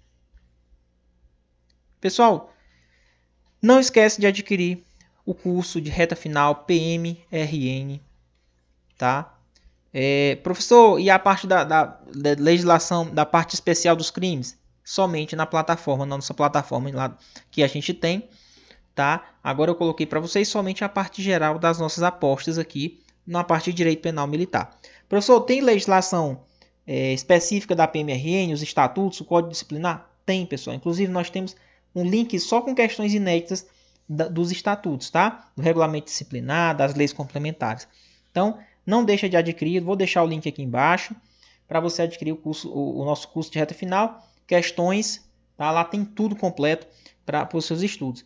Pessoal, não esquece de adquirir o curso de reta final PMRN, tá? Professor, e a parte da legislação, da parte especial dos crimes? Somente na plataforma, na nossa plataforma lá que a gente tem, tá? Agora eu coloquei para vocês somente a parte geral das nossas apostas aqui, na parte de direito penal militar. Professor, tem legislação específica da PMRN, os estatutos, o código disciplinar? Tem, pessoal. Inclusive, nós temos um link só com questões inéditas dos estatutos, tá? Do regulamento disciplinar, das leis complementares. Então, não deixa de adquirir. Vou deixar o link aqui embaixo para você adquirir o nosso curso de reta final. Questões, tá? Lá tem tudo completo para os seus estudos.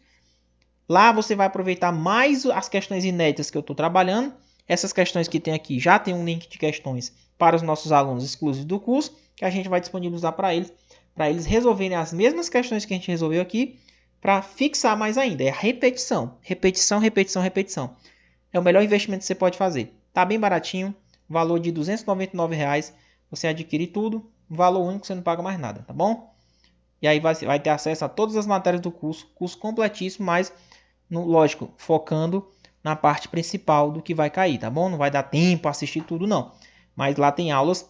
Lá você vai aproveitar mais as questões inéditas que eu estou trabalhando. Essas questões que tem aqui já tem um link de questões para os nossos alunos exclusivos do curso, que a gente vai disponibilizar para eles resolverem as mesmas questões que a gente resolveu aqui, para fixar mais ainda. É a repetição. Repetição, repetição, repetição. É o melhor investimento que você pode fazer. Tá bem baratinho. Valor de R$ 299. Você adquire tudo. Valor único, você não paga mais nada, tá bom? E aí vai ter acesso a todas as matérias do curso. Curso completíssimo, mas, lógico, focando na parte principal do que vai cair, tá bom? Não vai dar tempo para assistir tudo, não. Mas lá tem aulas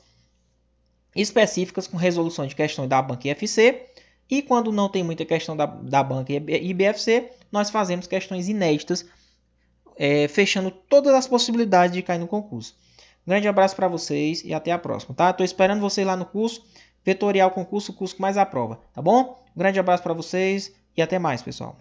específicas com resolução de questões da banca IFC. E quando não tem muita questão da banca e BFC, nós fazemos questões inéditas, fechando todas as possibilidades de cair no concurso. Um grande abraço para vocês e até a próxima, tá? Estou esperando vocês lá no curso Vetorial Concurso, o curso que mais aprova, tá bom? Um grande abraço para vocês e até mais, pessoal.